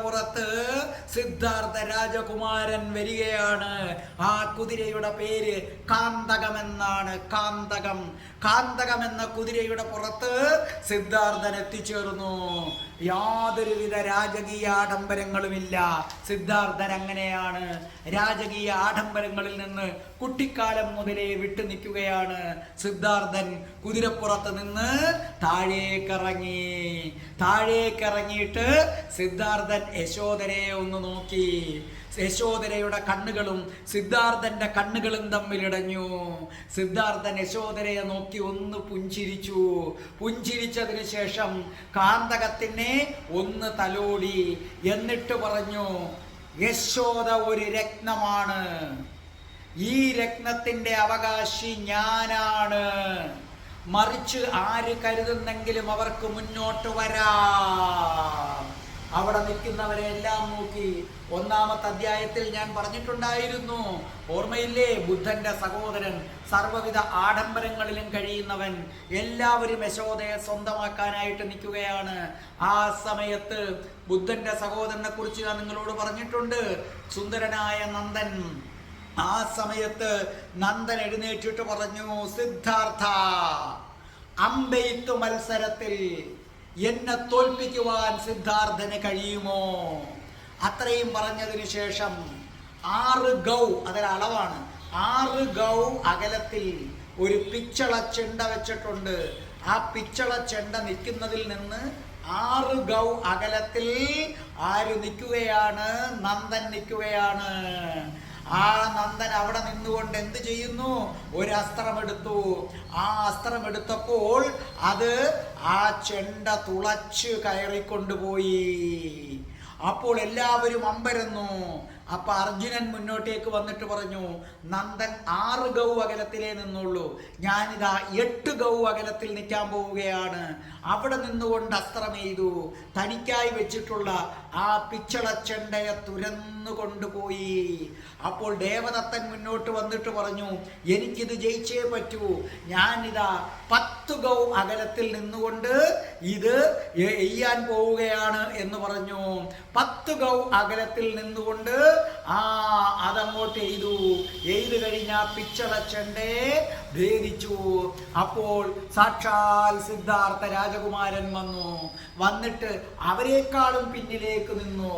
പുറത്ത് സിദ്ധാർത്ഥ രാജകുമാരൻ വരികയാണ്. ആ കുതിരയുടെ പേര് കാന്തകമെന്നാണ്. കാന്തകം എന്ന കുതിരയുടെ പുറത്ത് സിദ്ധാർത്ഥൻ എത്തിച്ചേർന്നു. യാതൊരുവിധ രാജകീയ ആഡംബരങ്ങളുമില്ല. സിദ്ധാർത്ഥൻ അങ്ങനെയാണ്. രാജകീയ ആഡംബരങ്ങളിൽ നിന്ന് കുട്ടിക്കാലം മുതലേ വിട്ടു നിൽക്കുകയാണ്. സിദ്ധാർത്ഥൻ കുതിരപ്പുറത്ത് നിന്ന് താഴേക്കിറങ്ങിയിട്ട് സിദ്ധാർത്ഥൻ യശോദരയെ ഒന്ന് നോക്കി. യശോദരയുടെ കണ്ണുകളും സിദ്ധാർത്ഥന്റെ കണ്ണുകളും തമ്മിലിടഞ്ഞു. സിദ്ധാർത്ഥൻ യശോദരയെ നോക്കി ഒന്ന് പുഞ്ചിരിച്ചതിന് ശേഷം കാന്തകത്തിനെ ഒന്ന് തലോടി. എന്നിട്ട് പറഞ്ഞു, യശോദ ഒരു രത്നമാണ്. ഈ രത്നത്തിന്റെ അവകാശി ഞാനാണ്. മറിച്ച് ആര് കരുതുന്നെങ്കിലും അവർക്ക് മുന്നോട്ട് വരാം. അവിടെ നിൽക്കുന്നവരെ എല്ലാം നോക്കി ഒന്നാമത്തെ അധ്യായത്തിൽ ഞാൻ പറഞ്ഞിട്ടുണ്ടായിരുന്നു, ഓർമ്മയില്ലേ? ബുദ്ധന്റെ സഹോദരൻ, സർവ്വവിധ ആഡംബരങ്ങളിലും കഴിയുന്നവൻ, എല്ലാവരും യശോദയെ സ്വന്തമാക്കാനായിട്ട് നിൽക്കുകയാണ്. ആ സമയത്ത് ബുദ്ധന്റെ സഹോദരനെ കുറിച്ച് ഞാൻ നിങ്ങളോട് പറഞ്ഞിട്ടുണ്ട്, സുന്ദരനായ നന്ദൻ. ആ സമയത്ത് നന്ദൻ എഴുന്നേറ്റിട്ട് പറഞ്ഞു, സിദ്ധാർത്ഥ, അമ്പെയ്ത്ത് മത്സരത്തിൽ എന്നെ തോൽപ്പിക്കുവാൻ സിദ്ധാർത്ഥന് കഴിയുമോ? അത്രയും പറഞ്ഞതിന് ശേഷം 6 ഗൗ, അതൊരളവാണ്, 6 ഗൗ അകലത്തിൽ ഒരു പിച്ചള ചെണ്ട വെച്ചിട്ടുണ്ട്. ആ പിച്ചള ചെണ്ട നിൽക്കുന്നതിൽ നിന്ന് 6 ഗൗ അകലത്തിൽ ആര് നിൽക്കുകയാണ്? നന്ദൻ നിൽക്കുകയാണ്. ആ നന്ദൻ അവിടെ നിന്നുകൊണ്ട് എന്ത് ചെയ്യുന്നു? ഒരു അസ്ത്രമെടുത്തു. ആ അസ്ത്രമെടുത്തപ്പോൾ അത് ആ ചെണ്ട തുളച്ച് കയറിക്കൊണ്ടുപോയി. അപ്പോൾ എല്ലാവരും അമ്പരന്നു. അപ്പൊ അർജുനൻ മുന്നോട്ടേക്ക് വന്നിട്ട് പറഞ്ഞു, നന്ദൻ 6 ഗൗ അകലത്തിലേ നിന്നുള്ളൂ, ഞാനിതാ 8 ഗൗ അകലത്തിൽ നിൽക്കാൻ പോവുകയാണ്. അവിടെ നിന്നുകൊണ്ട് അസ്ത്രമെയ്തു. തനിക്കായി വെച്ചിട്ടുള്ള ആ പിച്ചള ചെണ്ടയെ തുരന്നു കൊണ്ടുപോയി. അപ്പോൾ ദേവദത്തൻ മുന്നോട്ട് വന്നിട്ട് പറഞ്ഞു, എനിക്കിത് ജയിച്ചേ പറ്റൂ, ഞാനിതാ 10 ഗൗ അകലത്തിൽ നിന്നുകൊണ്ട് ഇത് എയ്യാൻ പോവുകയാണ് എന്ന് പറഞ്ഞു. 10 ഗൗ അകലത്തിൽ നിന്നുകൊണ്ട് അതങ്ങോട്ട് എയ്തു കഴിഞ്ഞ പിച്ചള ചെണ്ടയെ ഭേദിച്ചു. അപ്പോൾ സാക്ഷാൽ സിദ്ധാർത്ഥ രാജകുമാരൻ വന്നിട്ട് അവരെക്കാളും പിന്നിലേക്ക് നിന്നു,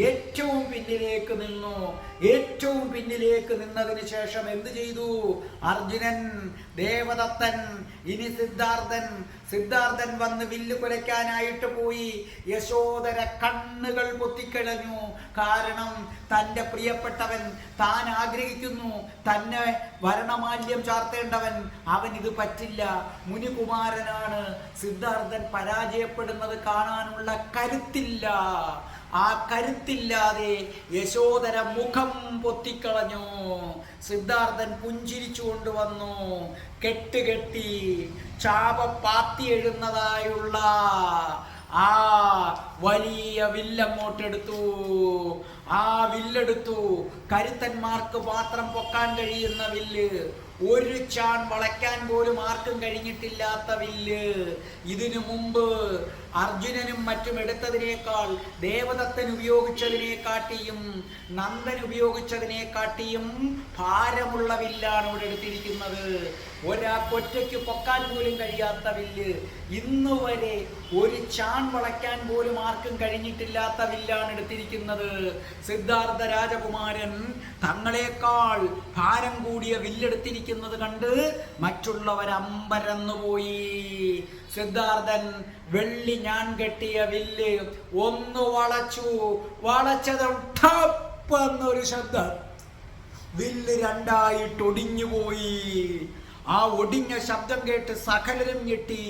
ഏറ്റവും പിന്നിലേക്ക് നിന്നു. ഏറ്റവും പിന്നിലേക്ക് നിന്നതിന് ശേഷം എന്ത് ചെയ്തു? അർജുനൻ, ദേവദത്തൻ, ഇനി സിദ്ധാർത്ഥൻ വന്ന് വില്ല് കുലയ്ക്കാനായിട്ട് പോയി. യശോദര കണ്ണുകൾ പൊത്തിക്കളഞ്ഞു. കാരണം തൻ്റെ പ്രിയപ്പെട്ടവൻ, താൻ ആഗ്രഹിക്കുന്നു, തന്നെ വരണമാല്യം ചാർത്തേണ്ടവൻ, അവൻ ഇത് പറ്റില്ല, മുനികുമാരനാണ്. സിദ്ധാർത്ഥൻ പരാജയപ്പെടുന്നത് കാണാനുള്ള കരുത്തില്ല. ആ കരുത്തില്ലാതെ യശോദര മുഖം പൊത്തിക്കളഞ്ഞു. സിദ്ധാർത്ഥൻ പുഞ്ചിരിച്ചു കൊണ്ടുവന്നു. കെട്ടുകെട്ടി ചാപപ്പാത്തി എഴുന്നതായുള്ള ആ വലിയ വില്ലങ്ങോട്ടെടുത്തു. ആ വില്ലെടുത്തു. കരുത്തന്മാർക്ക് മാത്രം പൊക്കാൻ കഴിയുന്ന വില്ല്, ഒരു ചാൺ വളയ്ക്കാൻ പോലും ആർക്കും കഴിഞ്ഞിട്ടില്ലാത്ത വില്ല്. ഇതിനു മുമ്പ് അർജുനനും മറ്റും എടുത്തതിനേക്കാൾ ദേവദത്തൻ ഉപയോഗിച്ചതിനെക്കാട്ടിയും നന്ദൻ ഉപയോഗിച്ചതിനെക്കാട്ടിയും ഭാരമുള്ള വില്ലാണ് ഇവിടെ എടുത്തിരിക്കുന്നത്. ഒരാൾക്കൊറ്റയ്ക്ക് പൊക്കാൻ പോലും കഴിയാത്ത വില്ല്, ഇന്ന് വരെ ഒരു ചാൺ വളയ്ക്കാൻ പോലും ആർക്കും കഴിഞ്ഞിട്ടില്ലാത്ത വില്ലാണ് എടുത്തിരിക്കുന്നത്. സിദ്ധാർത്ഥ രാജകുമാരൻ തങ്ങളെക്കാൾ ഭാരം കൂടിയ വില്ലെടുത്തിരിക്കുന്നത് കണ്ട് മറ്റുള്ളവർ അമ്പരന്നുപോയി. സിദ്ധാർത്ഥൻ വെള്ളി ഞാൻ കെട്ടിയ വില്ല് ഒന്ന് വളച്ചത് ഠപ്പെന്നൊരു ശബ്ദം, വില്ല് രണ്ടായിട്ടൊടിഞ്ഞുപോയി. ആ ഒടിഞ്ഞ ശബ്ദം കേട്ട് സകലരും ഞെട്ടി,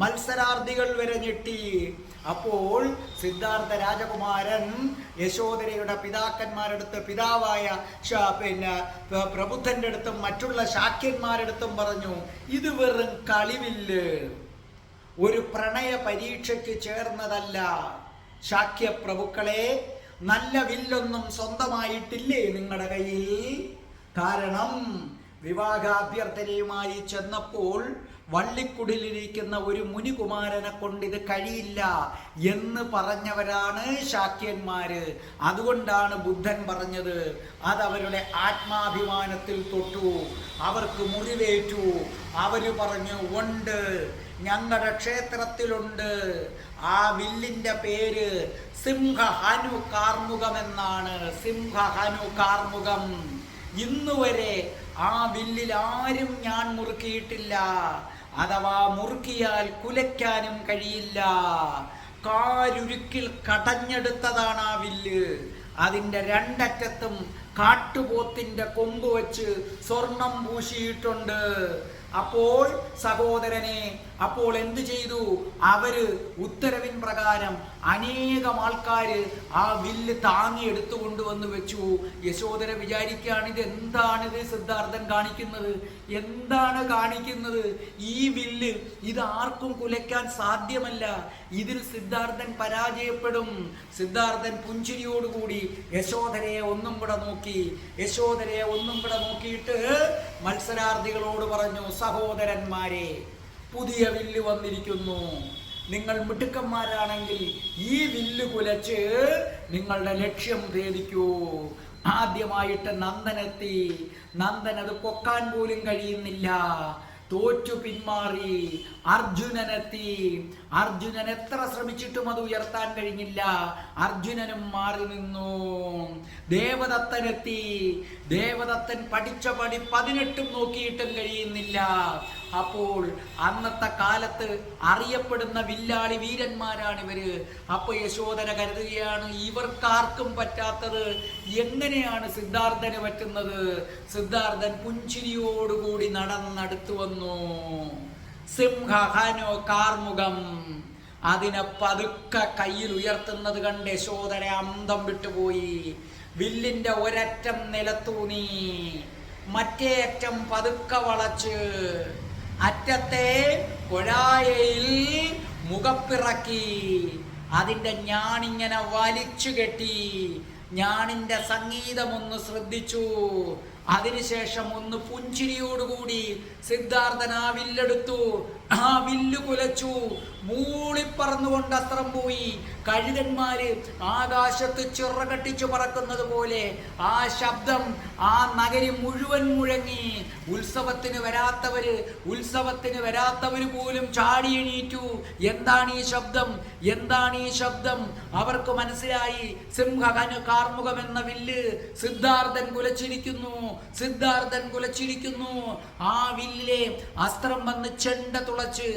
മത്സരാർത്ഥികൾ വരെ ഞെട്ടി. അപ്പോൾ സിദ്ധാർത്ഥ രാജകുമാരൻ യശോദരയുടെ പിതാക്കന്മാരെടുത്ത്, പിതാവായ പ്രബുദ്ധന്റെ അടുത്തും മറ്റുള്ള ശാക്യന്മാരെടുത്തും പറഞ്ഞു, ഇത് വെറും കളിവില്ല്, ഒരു പ്രണയ പരീക്ഷയ്ക്ക് ചേർന്നതല്ല. ശാക്യപ്രഭുക്കളെ, നല്ല വില്ലൊന്നും സ്വന്തമായിട്ടില്ലേ നിങ്ങളുടെ കയ്യിൽ? കാരണം വിവാഹാഭ്യർത്ഥനയുമായി ചെന്നപ്പോൾ വള്ളിക്കുടിലിരിക്കുന്ന ഒരു മുനികുമാരനെ കൊണ്ട് ഇത് കഴിയില്ല എന്ന് പറഞ്ഞവരാണ് ശാക്യന്മാര്. അതുകൊണ്ടാണ് ബുദ്ധൻ പറഞ്ഞത്, അതവരുടെ ആത്മാഭിമാനത്തിൽ തൊട്ടു, അവർക്ക് മുറിവേറ്റു. അവര് പറഞ്ഞു, ഉണ്ട്, ഞങ്ങളുടെ ക്ഷേത്രത്തിലുണ്ട്. ആ വില്ലിന്റെ പേര് സിംഹഹനു കാർമുകം എന്നാണ്. സിംഹഹനു കാർമുകം. ഇന്നുവരെ ആ വില്ലിൽ ആരും ഞാൻ മുറുക്കിയിട്ടില്ല. അഥവാ മുറുക്കിയാൽ കുലയ്ക്കാനും കഴിയില്ല. കാരുരുക്കിൽ കടഞ്ഞെടുത്തതാണ് ആ വില്ല്. അതിൻ്റെ രണ്ടറ്റത്തും കാട്ടുപോത്തിന്റെ കൊമ്പ് വെച്ച് സ്വർണം പൂശിയിട്ടുണ്ട്. അപ്പോൾ സഹോദരനെ, അപ്പോൾ എന്തു ചെയ്തു? അവര് ഉത്തരവിൻ പ്രകാരം അനേകം ആൾക്കാര് ആ വില്ല് താങ്ങി എടുത്തു കൊണ്ടുവന്ന് വെച്ചു. യശോദര വിചാരിക്കുകയാണ്, ഇതെന്താണിത് സിദ്ധാർത്ഥൻ കാണിക്കുന്നത്, എന്താണ് കാണിക്കുന്നത്? ഈ വില്ല് ഇത് ആർക്കും കുലയ്ക്കാൻ സാധ്യമല്ല, ഇതിൽ സിദ്ധാർത്ഥൻ പരാജയപ്പെടും. സിദ്ധാർത്ഥൻ പുഞ്ചിരിയോടുകൂടി യശോദരയെ ഒന്നും കൂടെ നോക്കി. യശോദരയെ ഒന്നും കൂടെ നോക്കിയിട്ട് മത്സരാർത്ഥികളോട് പറഞ്ഞു, സഹോദരന്മാരെ, പുതിയ വില്ല് വന്നിരിക്കുന്നു. നിങ്ങൾ മിടുക്കന്മാരാണെങ്കിൽ ഈ വില്ല് കുലച്ച് നിങ്ങളുടെ ലക്ഷ്യം ഭേദിക്കൂ. ആദ്യമായിട്ട് നന്ദനെത്തി. നന്ദൻ അത് പൊക്കാൻ പോലും കഴിയുന്നില്ല, തോറ്റു പിന്മാറി. അർജുനനെത്തി. അർജുനൻ എത്ര ശ്രമിച്ചിട്ടും അത് ഉയർത്താൻ കഴിഞ്ഞില്ല, അർജുനനും മാറി നിന്നു. ദേവദത്തനെത്തി. ദേവദത്തൻ പഠിച്ച പടി 18 നോക്കിയിട്ടും കഴിയുന്നില്ല. അപ്പോൾ അന്നത്തെ കാലത്ത് അറിയപ്പെടുന്ന വില്ലാളി വീരന്മാരാണ് ഇവര്. അപ്പൊ യശോദര കരുതുകയാണ്, ഇവർക്കാർക്കും പറ്റാത്തത് എങ്ങനെയാണ് സിദ്ധാർത്ഥന് പറ്റുന്നത്? സിദ്ധാർത്ഥൻ പുഞ്ചിരിയോടുകൂടി നടന്നടുത്തു വന്നു. സിംഹഹനോ കാർമുഖം, അതിനെ പതുക്കെ കയ്യിൽ ഉയർത്തുന്നത് കണ്ട് യശോദര അന്തം വിട്ടുപോയി. വില്ലിന്റെ ഒരറ്റം നിലത്തൂന്നി, മറ്റേ അറ്റം പതുക്കെ വളച്ച് അറ്റത്തെ കൊഴായയിൽ മുഖപ്പിറക്കി അതിന്റെ ഞാണിങ്ങനെ വലിച്ചു കെട്ടി. ഞാണിന്റെ സംഗീതമൊന്ന് ശ്രദ്ധിച്ചു. അതിനുശേഷം ഒന്ന് പുഞ്ചിരിയോടുകൂടി സിദ്ധാർത്ഥൻ ആ വില്ലെടുത്തു. ആ വില്ല് കുലച്ചു. മൂളിപ്പറന്നുകൊണ്ട് അസ്ത്രം പോയി. കഴുകന്മാര് ആകാശത്ത് ചിറകട്ടിച്ചു പറക്കുന്നത് പോലെ ആ ശബ്ദം ആ നഗരി മുഴുവൻ മുഴങ്ങി. ഉത്സവത്തിന് വരാത്തവര് പോലും ചാടി എണീറ്റു. എന്താണ് ഈ ശബ്ദം, എന്താണ് ഈ ശബ്ദം? അവർക്ക് മനസ്സിലായി, സിംഹകന് കാർമുഖം എന്ന വില്ല് സിദ്ധാർത്ഥൻ കുലച്ചിരിക്കുന്നു, സിദ്ധാർത്ഥൻ കുലച്ചിരിക്കുന്നു. ആ വില്ലിലെ അസ്ത്രം വന്ന് ചെണ്ട തുളച്ച്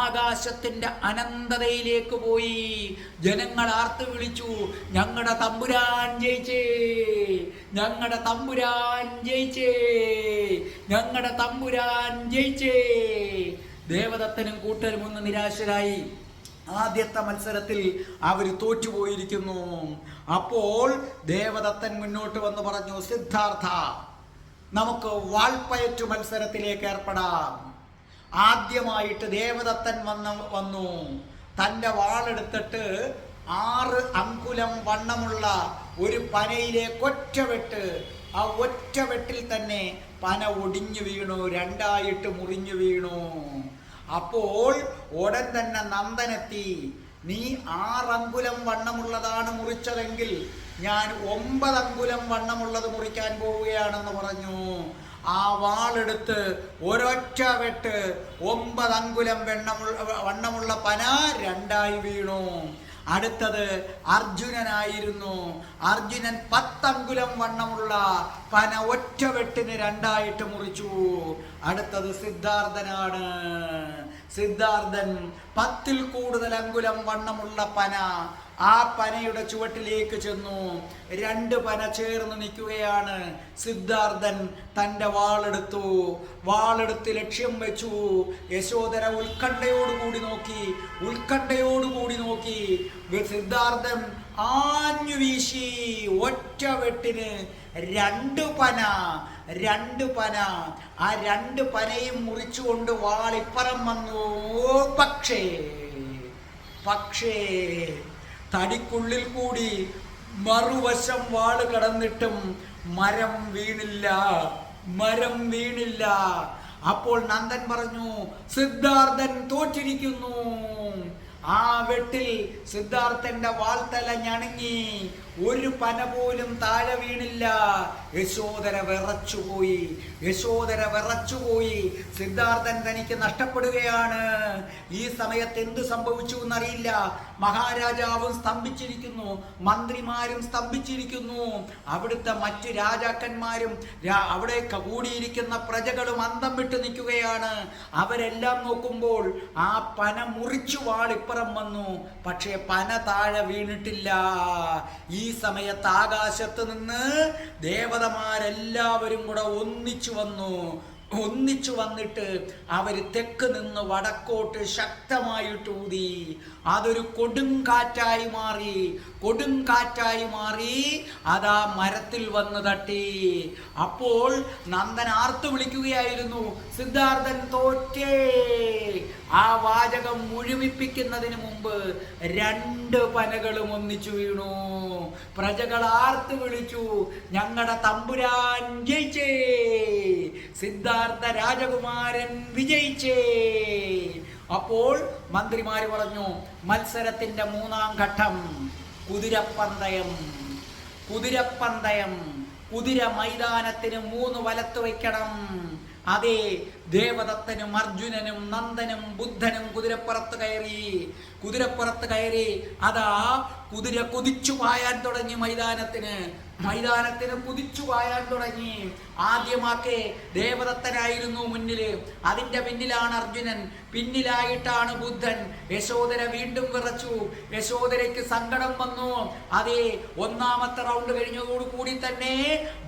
ആകാശത്തിന്റെ അനന്തതയിലേക്ക് പോയി. ജനങ്ങൾ ആർത്തു വിളിച്ചു, ഞങ്ങളുടെ തമ്പുരാൻ ജയിച്ചേ, ഞങ്ങളുടെ തമ്പുരാൻ ജയിച്ചേ, ഞങ്ങളുടെ തമ്പുരാൻ ജയിച്ചേ. ദേവദത്തനും കൂട്ടരും ഒന്ന് നിരാശരായി. ആദ്യത്തെ മത്സരത്തിൽ അവർ തോറ്റുപോയിരിക്കുന്നു. അപ്പോൾ ദേവദത്തൻ മുന്നോട്ട് വന്ന് പറഞ്ഞു, സിദ്ധാർത്ഥ, നമുക്ക് വാൾപ്പയറ്റു മത്സരത്തിലേക്ക് ഏർപ്പെടാം. ആദ്യമായിട്ട് ദേവദത്തൻ വന്നു. തൻ്റെ വാളെടുത്തിട്ട് 6 അങ്കുലം വണ്ണമുള്ള ഒരു പനയിലേക്ക് ഒറ്റവെട്ട്. ആ ഒറ്റവെട്ടിൽ തന്നെ പന ഒടിഞ്ഞു വീണു, 2ആയിട്ട് മുറിഞ്ഞു വീണു. അപ്പോൾ ഉടൻ തന്നെ നന്ദനെത്തി. നീ 6 അങ്കുലം വണ്ണമുള്ളതാണ് മുറിച്ചതെങ്കിൽ ഞാൻ 9 അങ്കുലം വണ്ണമുള്ളത് മുറിക്കാൻ പോവുകയാണെന്ന് പറഞ്ഞു. ആ വാളെടുത്ത് ഒരൊറ്റ വെട്ട് 9 അങ്കുലം വണ്ണമുള്ള പന 2ആയി വീണു. അടുത്തത് അർജുനനായിരുന്നു. അർജുനൻ 10 അങ്കുലം വണ്ണമുള്ള പന ഒറ്റ വെട്ടിന് 2ആയിട്ട് മുറിച്ചു. അടുത്തത് സിദ്ധാർത്ഥനാണ്. സിദ്ധാർത്ഥൻ 10ൽ കൂടുതൽ അങ്കുലം വണ്ണമുള്ള പന, ആ പനയുടെ ചുവട്ടിലേക്ക് ചെന്നു. 2 പന ചേർന്ന് നിൽക്കുകയാണ്. സിദ്ധാർത്ഥൻ തൻ്റെ വാളെടുത്ത് ലക്ഷ്യം വെച്ചു. യശോദര ഉത്കണ്ഠയോടുകൂടി നോക്കി. സിദ്ധാർത്ഥൻ ആഞ്ഞു വീശി. ഒറ്റ വെട്ടിന് 2 പന. ആ 2 പനയും മുറിച്ചുകൊണ്ട് വാളിപ്പറം വന്നു. പക്ഷേ തടിക്കുള്ളിൽ കൂടി മറുവശം വാള് കടന്നിട്ടും മരം വീണില്ല. അപ്പോൾ നന്ദൻ പറഞ്ഞു, സിദ്ധാർത്ഥൻ തോറ്റിരിക്കുന്നു. ആ വെട്ടിൽ സിദ്ധാർത്ഥന്റെ വാൾത്തല ഞണങ്ങി, ഒരു പന പോലും താഴെ വീണില്ല. യശോദര വിറച്ചുപോയി. സിദ്ധാർത്ഥൻ തനിക്ക് നഷ്ടപ്പെടുകയാണ്. ഈ സമയത്ത് എന്ത് സംഭവിച്ചു എന്നറിയില്ല. മഹാരാജാവും സ്തംഭിച്ചിരിക്കുന്നു, മന്ത്രിമാരും സ്തംഭിച്ചിരിക്കുന്നു, അവിടുത്തെ മറ്റ് രാജാക്കന്മാരും അവിടെ കൂടിയിരിക്കുന്ന പ്രജകളും അന്തം വിട്ട് നിൽക്കുകയാണ്. അവരെല്ലാം നോക്കുമ്പോൾ ആ പന മുറിച്ചു വാളിപ്പുറം വന്നു. പക്ഷേ പന താഴെ വീണിട്ടില്ല. ഈ സമയത്ത് ആകാശത്ത് നിന്ന് ദേവതമാരെല്ലാവരും കൂടെ ഒന്നിച്ചു വന്നു. ഒന്നിച്ചു വന്നിട്ട് അവർ തെക്ക് നിന്ന് വടക്കോട്ട് ശക്തമായിട്ട് ഊതി. അതൊരു കൊടുങ്കാറ്റായി മാറി അതാ മരത്തിൽ വന്ന് തട്ടി. അപ്പോൾ നന്ദൻ ആർത്തു വിളിക്കുകയായിരുന്നു, സിദ്ധാർത്ഥൻ തോറ്റേ. ആ വാചകം മുഴുമിപ്പിക്കുന്നതിന് മുമ്പ് 2 പനകളും ഒന്നിച്ചു വീണു. പ്രജകൾ ആർത്തു വിളിച്ചു, ഞങ്ങളുടെ തമ്പുരാൻ ജയിച്ചേ, സിദ്ധാർത്ഥ രാജകുമാരൻ വിജയിച്ചേ. അപ്പോൾ മന്ത്രിമാര് പറഞ്ഞു, മത്സരത്തിന്റെ 3-ാം ഘട്ടം കുതിരപ്പന്തയം. കുതിര മൈതാനത്തിന് 3 വലത്ത് വയ്ക്കണം. അതെ, ദേവദത്തനും അർജുനനും നന്ദനും ബുദ്ധനും കുതിരപ്പുറത്ത് കയറി. അതാ കുതിര കുതിച്ചു പായാൻ തുടങ്ങി. മൈതാനത്തിന് കുതിച്ചു പായാൻ തുടങ്ങി. ആദ്യമാക്കെ ദേവദത്തനായിരുന്നു മുന്നില്, അതിന്റെ പിന്നിലാണ് അർജുനൻ, പിന്നിലായിട്ടാണ് ബുദ്ധൻ. യശോദര വീണ്ടും വിറച്ചു, യശോദരയ്ക്ക് സങ്കടം വന്നു. അതെ, 1-ാമത്തെ റൗണ്ട് കഴിഞ്ഞതോടുകൂടി തന്നെ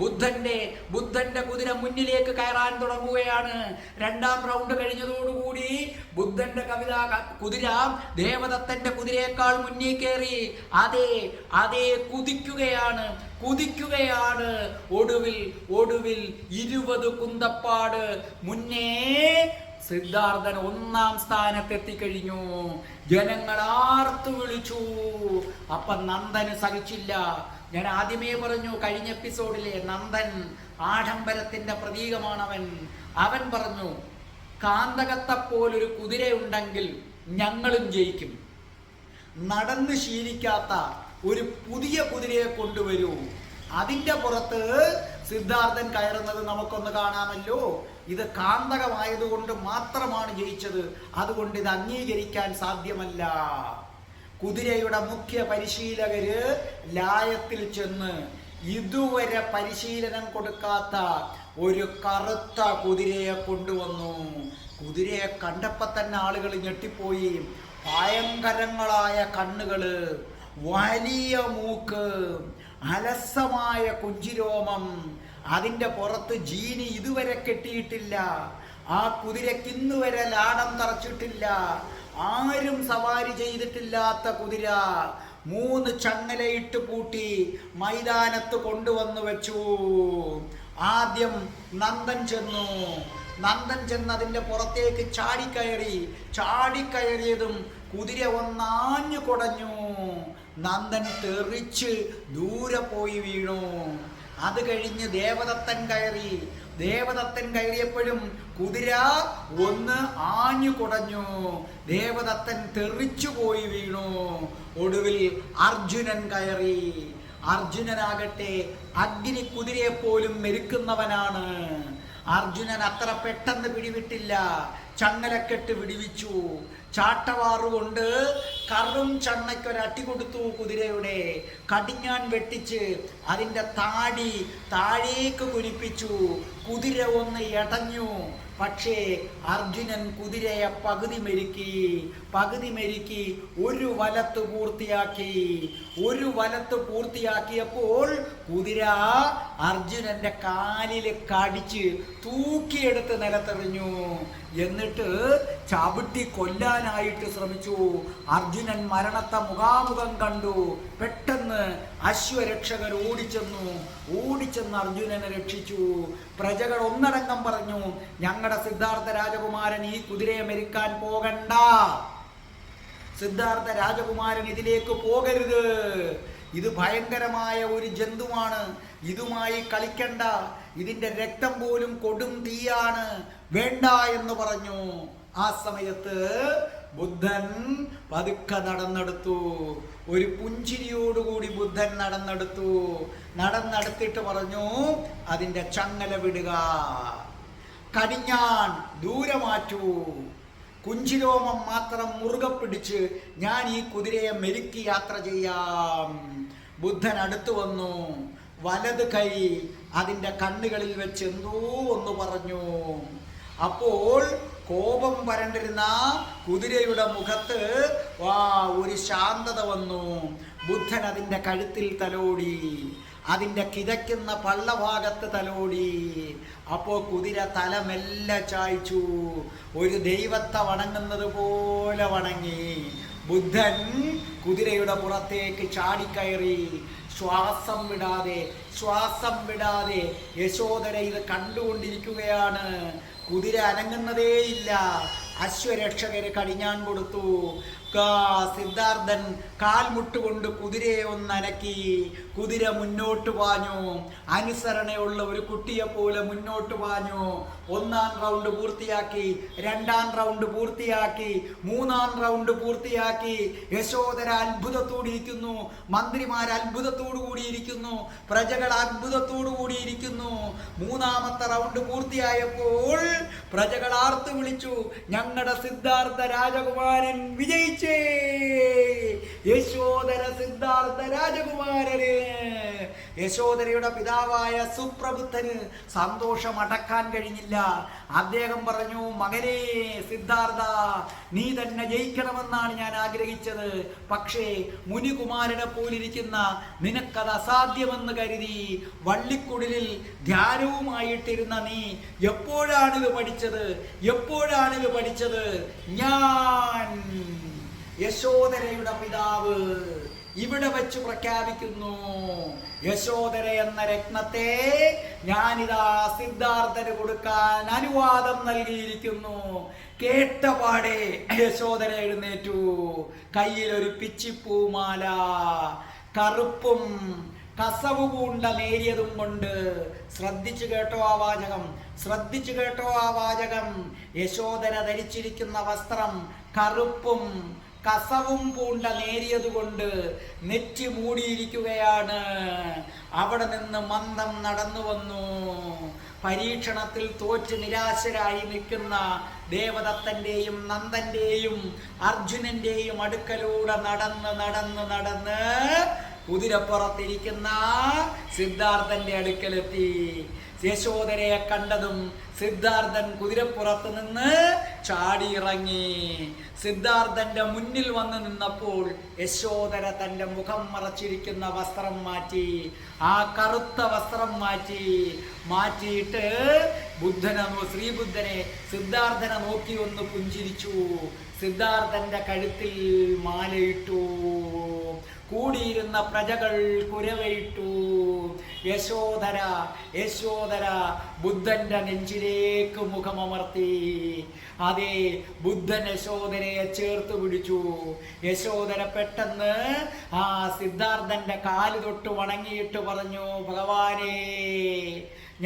ബുദ്ധന്റെ കുതിര മുന്നിലേക്ക് കയറാൻ തുടങ്ങുകയാണ്. 2-ാം റൗണ്ട് കഴിഞ്ഞതോടുകൂടി ബുദ്ധന്റെ കുതിര ദേവദത്തന്റെ കുതിരയേക്കാൾ മുന്നിൽ കയറി. അതെ കുതിക്കുകയാണ്. ഒടുവിൽ 20 കുന്തപ്പാട് മുന്നേ സിദ്ധാർത്ഥൻ 1-ാം സ്ഥാനത്തെത്തിക്കഴിഞ്ഞു. ജനങ്ങൾ ആർത്തു വിളിച്ചു. അപ്പൊ നന്ദന് സഹിച്ചില്ല. ഞാൻ ആദ്യമേ പറഞ്ഞു കഴിഞ്ഞ എപ്പിസോഡിലെ, നന്ദൻ ആഡംബരത്തിന്റെ പ്രതീകമാണവൻ. അവൻ പറഞ്ഞു, കാന്തകത്തെപ്പോലൊരു കുതിരയുണ്ടെങ്കിൽ ഞങ്ങളും ജയിക്കും. നടന്ന് ശീലിക്കാത്ത ഒരു പുതിയ കുതിരയെ കൊണ്ടുവരൂ. അതിന്റെ പുറത്ത് സിദ്ധാർത്ഥൻ കയറുന്നത് നമുക്കൊന്ന് കാണാമല്ലോ. ഇത് കാന്തകമായതുകൊണ്ട് മാത്രമാണ് ജയിച്ചത്, അതുകൊണ്ട് ഇത് അംഗീകരിക്കാൻ സാധ്യമല്ല. കുതിരയുടെ മുഖ്യ പരിശീലകര് ലായത്തിൽ ചെന്ന് ഇതുവരെ പരിശീലനം കൊടുക്കാത്ത ഒരു കറുത്ത കുതിരയെ കൊണ്ടുവന്നു. കുതിരയെ കണ്ടപ്പോ തന്നെ ആളുകൾ ഞെട്ടിപ്പോയി. ഭയങ്കരങ്ങളായ കണ്ണുകള്, വലിയ മൂക്ക്, അലസമായ കുഞ്ചിരോമം, അതിന്റെ പുറത്ത് ജീനി ഇതുവരെ കെട്ടിയിട്ടില്ല. ആ കുതിരയ്ക്ക് ഇന്നുവരെ ലാടം തറച്ചിട്ടില്ല. ആരും സവാരി ചെയ്തിട്ടില്ലാത്ത കുതിര 3 ചങ്ങലയിട്ട് പൂട്ടി മൈതാനത്ത് കൊണ്ടുവന്നു വെച്ചു. ആദ്യം നന്ദൻ ചെന്ന് അതിന്റെ പുറത്തേക്ക് ചാടിക്കയറിയതും കുതിര ഒന്നാഞ്ഞു കുടഞ്ഞു. നന്ദൻ തെറിച്ച് ദൂരെ പോയി വീണു. അത് കഴിഞ്ഞ് ദേവദത്തൻ കയറിയപ്പോഴും കുതിര ഒന്ന് ആഞ്ഞു കുടഞ്ഞു. ദേവദത്തൻ തെറിച്ചു പോയി വീണു. ഒടുവിൽ അർജുനൻ കയറി. അർജുനനാകട്ടെ അഗ്നി കുതിരയെ പോലും മെരുക്കുന്നവനാണ്. അർജുനൻ അത്ര പെട്ടെന്ന് പിടിവിട്ടില്ല. ചങ്ങലക്കെട്ട് വിടിവിച്ചു. ചാട്ടവാറുകൊണ്ട് കറും ചണ്ണയ്ക്കൊരട്ടി കൊടുത്തു. കുതിരയുടെ കടിഞ്ഞാൻ വെട്ടിച്ച് അതിൻ്റെ താഴേക്ക് കുനിപ്പിച്ചു. കുതിര ഒന്ന് എടഞ്ഞു. പക്ഷേ അർജുനൻ കുതിരയെ പകുതി മെരുക്കി ഒരു വലത്ത് പൂർത്തിയാക്കിയപ്പോൾ കുതിര അർജുനന്റെ കാലിൽ കടിച്ച് തൂക്കിയെടുത്ത് നിലത്തെറിഞ്ഞു. എന്നിട്ട് ചവിട്ടി കൊല്ലാനായിട്ട് ശ്രമിച്ചു. അർജുനൻ മരണത്തെ മുഖാമുഖം കണ്ടു. പെട്ടെന്ന് അശ്വരക്ഷകർ ഓടിച്ചെന്ന് അർജുനനെ രക്ഷിച്ചു. പ്രജകൾ ഒന്നടങ്കം പറഞ്ഞു, ഞങ്ങളുടെ സിദ്ധാർത്ഥ രാജകുമാരൻ ഈ കുതിരയെ മെരുക്കാൻ പോകണ്ട. സിദ്ധാർത്ഥ രാജകുമാരൻ ഇതിലേക്ക് പോകരുത്. ഇത് ഭയങ്കരമായ ഒരു ജന്തുവാണ്. ഇതുമായി കളിക്കണ്ട. ഇതിന്റെ രക്തം പോലും കൊടും തീയാണ്. വേണ്ട എന്ന് പറഞ്ഞു. ആ സമയത്ത് ബുദ്ധൻ പതുക്കെ നടന്നെടുത്തു. ഒരു പുഞ്ചിരിയോടുകൂടി ബുദ്ധൻ നടന്നെടുത്തിട്ട് പറഞ്ഞു, അതിന്റെ ചങ്ങല വിടുക, കടിഞ്ഞാൻ ദൂരെ മാറ്റൂ, കുഞ്ചിരോമം മാത്രം മുറുകെ പിടിച്ച് ഞാൻ ഈ കുതിരയെ മെരുക്കി യാത്ര ചെയ്യാം. ബുദ്ധൻ അടുത്തു വന്നു. വലത് കൈ അതിൻ്റെ കണ്ണുകളിൽ വെച്ച് എന്തോ ഒന്ന് പറഞ്ഞു. അപ്പോൾ കോപം വരണ്ടിരുന്ന കുതിരയുടെ മുഖത്ത് ഒരു ശാന്തത വന്നു. ബുദ്ധൻ അതിൻ്റെ കഴുത്തിൽ തലോടി. അതിൻ്റെ കിതയ്ക്കുന്ന പള്ളഭാഗത്ത് തലോടി. അപ്പോൾ കുതിര തല മെല്ലെ ചായ്ച്ചു, ഒരു ദൈവത്തെ വണങ്ങുന്നത് പോലെ വണങ്ങി. ബുദ്ധൻ കുതിരയുടെ പുറത്തേക്ക് ചാടിക്കയറി. ശ്വാസം വിടാതെ യശോദര ഇത് കണ്ടുകൊണ്ടിരിക്കുകയാണ്. കുതിര അനങ്ങുന്നതേയില്ല. അശ്വരക്ഷകര് കടിഞ്ഞാൻ കൊടുത്തു. സിദ്ധാർത്ഥൻ കാൽമുട്ടുകൊണ്ട് കുതിരയെ ഒന്നനക്കി. കുതിര മുന്നോട്ട് പാഞ്ഞു. അനുസരണയുള്ള ഒരു കുട്ടിയെ പോലെ മുന്നോട്ട് പാഞ്ഞു. 1-ാം റൗണ്ട് പൂർത്തിയാക്കി, 2-ാം റൗണ്ട് പൂർത്തിയാക്കി, 3-ാം റൗണ്ട് പൂർത്തിയാക്കി. യശോദര അത്ഭുതത്തോടിയിരിക്കുന്നു, മന്ത്രിമാർ അത്ഭുതത്തോടു കൂടിയിരിക്കുന്നു, പ്രജകൾ അത്ഭുതത്തോടു കൂടിയിരിക്കുന്നു. 3-ാമത്തെ റൗണ്ട് പൂർത്തിയായപ്പോൾ പ്രജകൾ ആർത്തു വിളിച്ചു, ഞങ്ങളുടെ സിദ്ധാർത്ഥ രാജകുമാരൻ വിജയിച്ചേ. യശോദര സിദ്ധാർത്ഥ രാജകുമാരന്. യശോദരയുടെ പിതാവായ സുപ്രബുദ്ധന് സന്തോഷം അടക്കാൻ കഴിഞ്ഞില്ല. അദ്ദേഹം പറഞ്ഞു, മകനെ സിദ്ധാർത്ഥ, നീ തന്നെ ജയിക്കണമെന്നാണ് ഞാൻ ആഗ്രഹിച്ചത്. പക്ഷേ മുനികുമാരനെ പോലിരിക്കുന്ന നിനക്കത് അസാധ്യമെന്ന് കരുതി വള്ളിക്കുടിലിൽ ധ്യാനവുമായിട്ടിരുന്ന നീ എപ്പോഴാണിത് പഠിച്ചത്? ഞാൻ യശോദരയുടെ പിതാവ് ഇവിടെ വെച്ച് പ്രഖ്യാപിക്കുന്നു, യശോദര എന്ന രത്നത്തെ ഞാനിതാ സിദ്ധാർത്ഥന് കൊടുക്കാൻ അനുവാദം നൽകിയിരിക്കുന്നു. കേട്ടപാടെ യശോദര എഴുന്നേറ്റു. കയ്യിലൊരു പിച്ചിപ്പൂമാല, കറുപ്പും കസവ് പൂണ്ട നേരിയതും കൊണ്ട്. ശ്രദ്ധിച്ചു കേട്ടോ ആ വാചകം. യശോദര ധരിച്ചിരിക്കുന്ന വസ്ത്രം കറുപ്പും കസവും പൂണ്ട നേരിയതുകൊണ്ട് നെറ്റി മൂടിയിരിക്കുകയാണ്. അവിടെ നിന്ന് മന്ദം നടന്നു വന്നു. പരീക്ഷണത്തിൽ തോറ്റ് നിരാശരായി നിൽക്കുന്ന ദേവദത്തന്റെയും നന്ദന്റെയും അർജുനന്റെയും അടുക്കലൂടെ നടന്ന് കുതിരപ്പുറത്തിരിക്കുന്ന സിദ്ധാർത്ഥന്റെ അടുക്കലെത്തി. യശോദരയെ കണ്ടതും സിദ്ധാർത്ഥൻ കുതിരപ്പുറത്ത് നിന്ന് ചാടിയിറങ്ങി. സിദ്ധാർത്ഥന്റെ മുന്നിൽ വന്ന് നിന്നപ്പോൾ യശോദര തൻ്റെ മുഖം മറച്ചിരിക്കുന്ന വസ്ത്രം മാറ്റി. ആ കറുത്ത വസ്ത്രം മാറ്റിയിട്ട് ശ്രീബുദ്ധനെ സിദ്ധാർത്ഥനെ നോക്കി ഒന്ന് പുഞ്ചിരിച്ചു. സിദ്ധാർത്ഥന്റെ കഴുത്തിൽ മാലയിട്ടു. കൂടിയിരുന്ന പ്രജകൾ കുരവയിട്ടു. യശോദര ബുദ്ധന്റെ നെഞ്ചിലേക്ക് മുഖമമർത്തി. അതെ, ബുദ്ധൻ യശോദരയെ ചേർത്ത് പിടിച്ചു. യശോദര പെട്ടെന്ന് ആ സിദ്ധാർത്ഥന്റെ കാല് തൊട്ട് വണങ്ങിയിട്ട് പറഞ്ഞു, ഭഗവാനേ,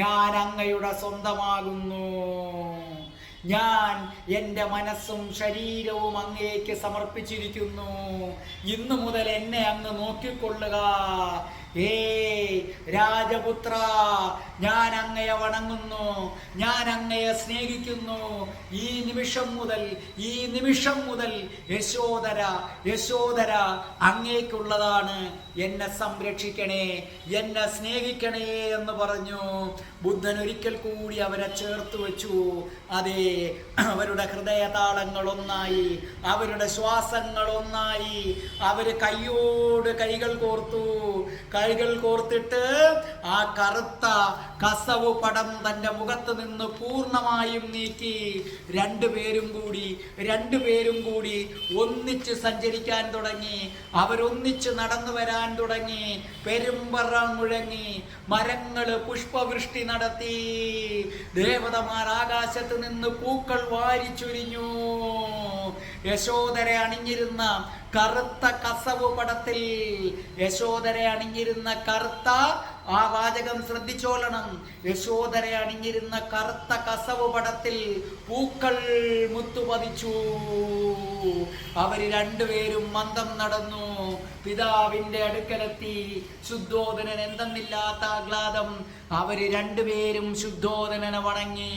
ഞാൻ അങ്ങയുടെ സ്വന്തമാകുന്നു. ഞാൻ എൻ്റെ മനസ്സും ശരീരവും അങ്ങേക്ക് സമർപ്പിച്ചിരിക്കുന്നു. ഇന്നു മുതൽ എന്നെ അങ്ങ് നോക്കിക്കൊള്ളുക. രാജപുത്ര, ഞാൻ അങ്ങയെ വണങ്ങുന്നു, ഞാൻ അങ്ങയെ സ്നേഹിക്കുന്നു. ഈ നിമിഷം മുതൽ യശോദര അങ്ങേക്കുള്ളതാണ്. എന്നെ സംരക്ഷിക്കണേ, എന്നെ സ്നേഹിക്കണേ എന്ന് പറഞ്ഞു. ബുദ്ധൻ ഒരിക്കൽ കൂടി അവരെ ചേർത്ത് വെച്ചു. അതെ, അവരുടെ ഹൃദയതാളങ്ങൾ ഒന്നായി, അവരുടെ ശ്വാസങ്ങൾ ഒന്നായി. അവര് കൈയോട് കൈകൾ കോർത്തിട്ട് ആ കറുത്ത കസവ് പടം തൻ്റെ മുഖത്ത് നിന്ന് പൂർണ്ണമായും നീക്കി. രണ്ടുപേരും കൂടി ഒന്നിച്ച് സഞ്ചരിക്കാൻ തുടങ്ങി. അവരൊന്നിച്ച് നടന്നു വരാൻ തുടങ്ങി. പെരുമ്പറ മുഴങ്ങി, മരങ്ങള് പുഷ്പവൃഷ്ടി നടത്തി. ദേവതമാർ ആകാശത്ത് നിന്ന് പൂക്കൾ വാരിച്ചൊരിഞ്ഞു. യശോദര അണിഞ്ഞിരുന്ന കറുത്ത കസവ് പടത്തിൽ, യശോദര അണിഞ്ഞിരുന്ന കറുത്ത, ആ വാചകം ശ്രദ്ധിച്ചോളണം, യശോദര അണിഞ്ഞിരുന്ന കറുത്ത കസവ് പടത്തിൽ പൂക്കൾ മുത്തുപതിച്ചു. അവര് രണ്ടുപേരും മന്ദം നടന്നു. പിതാവിന്റെ അടുക്കലെത്തി. ശുദ്ധോദനൻ എന്തെന്നില്ലാത്ത ആഹ്ലാദം. അവര് രണ്ടുപേരും ശുദ്ധോദനനെ വണങ്ങി.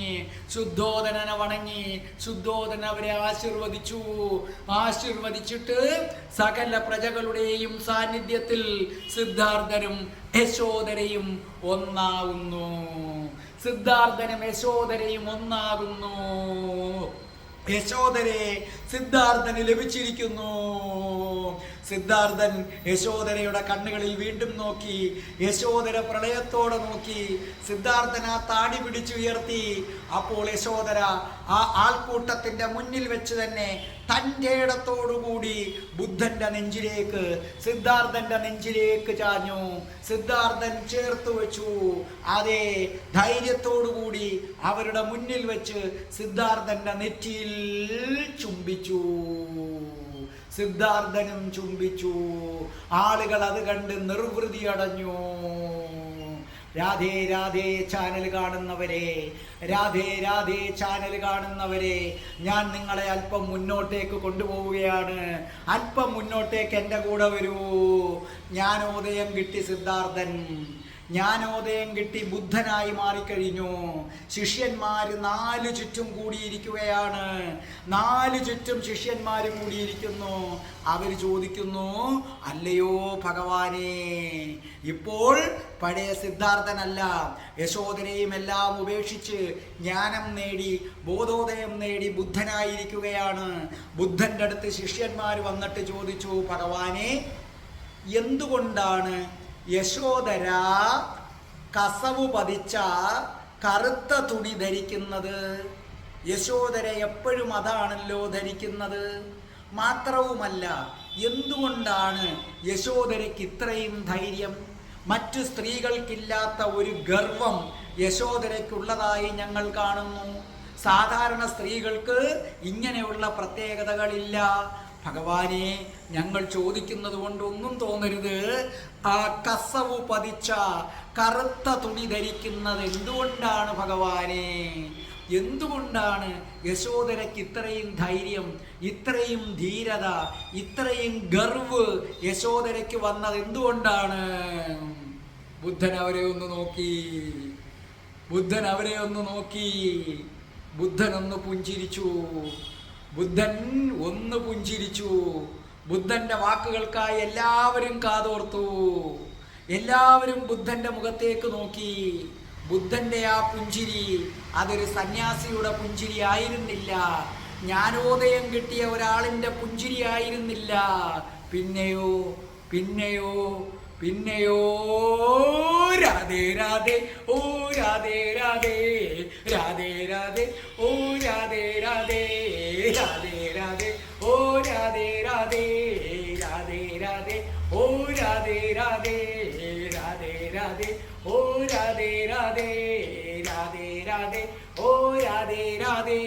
ശുദ്ധോദനൻ അവരെ ആശീർവദിച്ചിട്ട് സകല പ്രജകളുടെയും സാന്നിധ്യത്തിൽ സിദ്ധാർത്ഥനും യശോദരയും ഒന്നാകുന്നു. യശോദരെ സിദ്ധാർത്ഥന് ലഭിച്ചിരിക്കുന്നു. സിദ്ധാർത്ഥൻ യശോദരയുടെ കണ്ണുകളിൽ വീണ്ടും നോക്കി. യശോദര പ്രളയത്തോടെ നോക്കി. സിദ്ധാർത്ഥൻ ആ താടി പിടിച്ചുയർത്തി. അപ്പോൾ യശോദര ആ ആൾക്കൂട്ടത്തിന്റെ മുന്നിൽ വെച്ച് തന്നെ തൻ്റെ ഇടത്തോടുകൂടി ബുദ്ധന്റെ നെഞ്ചിലേക്ക്, സിദ്ധാർത്ഥന്റെ നെഞ്ചിലേക്ക് ചാഞ്ഞു. സിദ്ധാർത്ഥൻ ചേർത്ത് വെച്ചു. അതേ ധൈര്യത്തോടുകൂടി അവരുടെ മുന്നിൽ വെച്ച് സിദ്ധാർത്ഥന്റെ നെറ്റിയിൽ ചുംബിച്ചു. സിദ്ധാർത്ഥനും ചുംബിച്ചു. ആളുകൾ അത് കണ്ട് നിർവൃതി അടഞ്ഞു. രാധേ രാധേ ചാനൽ കാണുന്നവരെ, രാധേ രാധേ ചാനൽ കാണുന്നവരെ, ഞാൻ നിങ്ങളെ അല്പം മുന്നോട്ടേക്ക് കൊണ്ടുപോവുകയാണ്. അല്പം മുന്നോട്ടേക്ക് എൻ്റെ കൂടെ വരൂ. ജ്ഞാനോദയം കിട്ടി സിദ്ധാർത്ഥൻ, ജ്ഞാനോദയം കിട്ടി ബുദ്ധനായി മാറിക്കഴിഞ്ഞു. ശിഷ്യന്മാർ 4 ചുറ്റും കൂടിയിരിക്കുകയാണ്. 4 ചുറ്റും ശിഷ്യന്മാരും കൂടിയിരിക്കുന്നു. അവർ ചോദിക്കുന്നു, അല്ലയോ ഭഗവാനെ, ഇപ്പോൾ പഴയ സിദ്ധാർത്ഥനല്ല, യശോദരയും എല്ലാം ഉപേക്ഷിച്ച് ജ്ഞാനം നേടി ബോധോദയം നേടി ബുദ്ധനായിരിക്കുകയാണ്. ബുദ്ധൻ്റെ അടുത്ത് ശിഷ്യന്മാർ വന്നിട്ട് ചോദിച്ചു, ഭഗവാനെ, എന്തുകൊണ്ടാണ് യശോദര കസവു പതിച്ച കറുത്ത തുണി ധരിക്കുന്നത്? യശോദര എപ്പോഴും അതാണല്ലോ ധരിക്കുന്നത്. മാത്രവുമല്ല, എന്തുകൊണ്ടാണ് യശോദരയ്ക്ക് ഇത്രയും ധൈര്യം? മറ്റു സ്ത്രീകൾക്കില്ലാത്ത ഒരു ഗർവം യശോദരയ്ക്കുള്ളതായി ഞങ്ങൾ കാണുന്നു. സാധാരണ സ്ത്രീകൾക്ക് ഇങ്ങനെയുള്ള പ്രത്യേകതകളില്ല. ഭഗവാനെ, ഞങ്ങൾ ചോദിക്കുന്നത് കൊണ്ടൊന്നും തോന്നരുത്. ആ കസവു പതിച്ച കറുത്ത തുണി ധരിക്കുന്നത് എന്തുകൊണ്ടാണ് ഭഗവാനെ? എന്തുകൊണ്ടാണ് യശോദരയ്ക്ക് ഇത്രയും ധൈര്യം, ഇത്രയും ധീരത, ഇത്രയും ഗർവ് യശോദരയ്ക്ക് വന്നത് എന്തുകൊണ്ടാണ്? ബുദ്ധൻ അവരെ ഒന്ന് നോക്കി. ബുദ്ധൻ അവരെ ഒന്ന് നോക്കി. ബുദ്ധൻ ഒന്ന് പുഞ്ചിരിച്ചു. ബുദ്ധൻ ഒന്ന് പുഞ്ചിരിച്ചു. ബുദ്ധന്റെ വാക്കുകൾക്കായി എല്ലാവരും കാതോർത്തു. എല്ലാവരും ബുദ്ധന്റെ മുഖത്തേക്ക് നോക്കി. ബുദ്ധന്റെ ആ പുഞ്ചിരി അതൊരു സന്യാസിയുടെ പുഞ്ചിരി ആയിരുന്നില്ല. ജ്ഞാനോദയം കിട്ടിയ ഒരാളിന്റെ പുഞ്ചിരി ആയിരുന്നില്ല. പിന്നെയോ പിന്നെയോ പിന്നെയോ രാധേ രാധേ ഓ രാധേ രാധേ രാധേ രാധേ ഓ രാധേ രാധേ രാധേ രാധേ ഓ രാധേ രാധേ രാധേ രാധേ ഓ രാധേ രാധേ രാധേ രാധേ ഓ രാധേ രാധേ രാധേ രാധേ ഓ രാധേ രാധേ.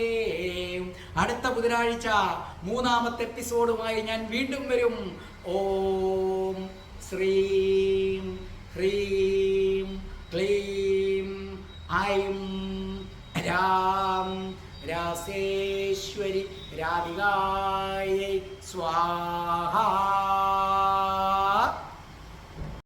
അടുത്ത ബുധനാഴ്ച 3ാമത്തെ എപ്പിസോഡുമായി ഞാൻ വീണ്ടും വരും. ഓം ശ്രീം ഹ്രീം ക്ലീം ഐം രാം രാസേശ്വരി രാധികായൈ സ്വാഹാ.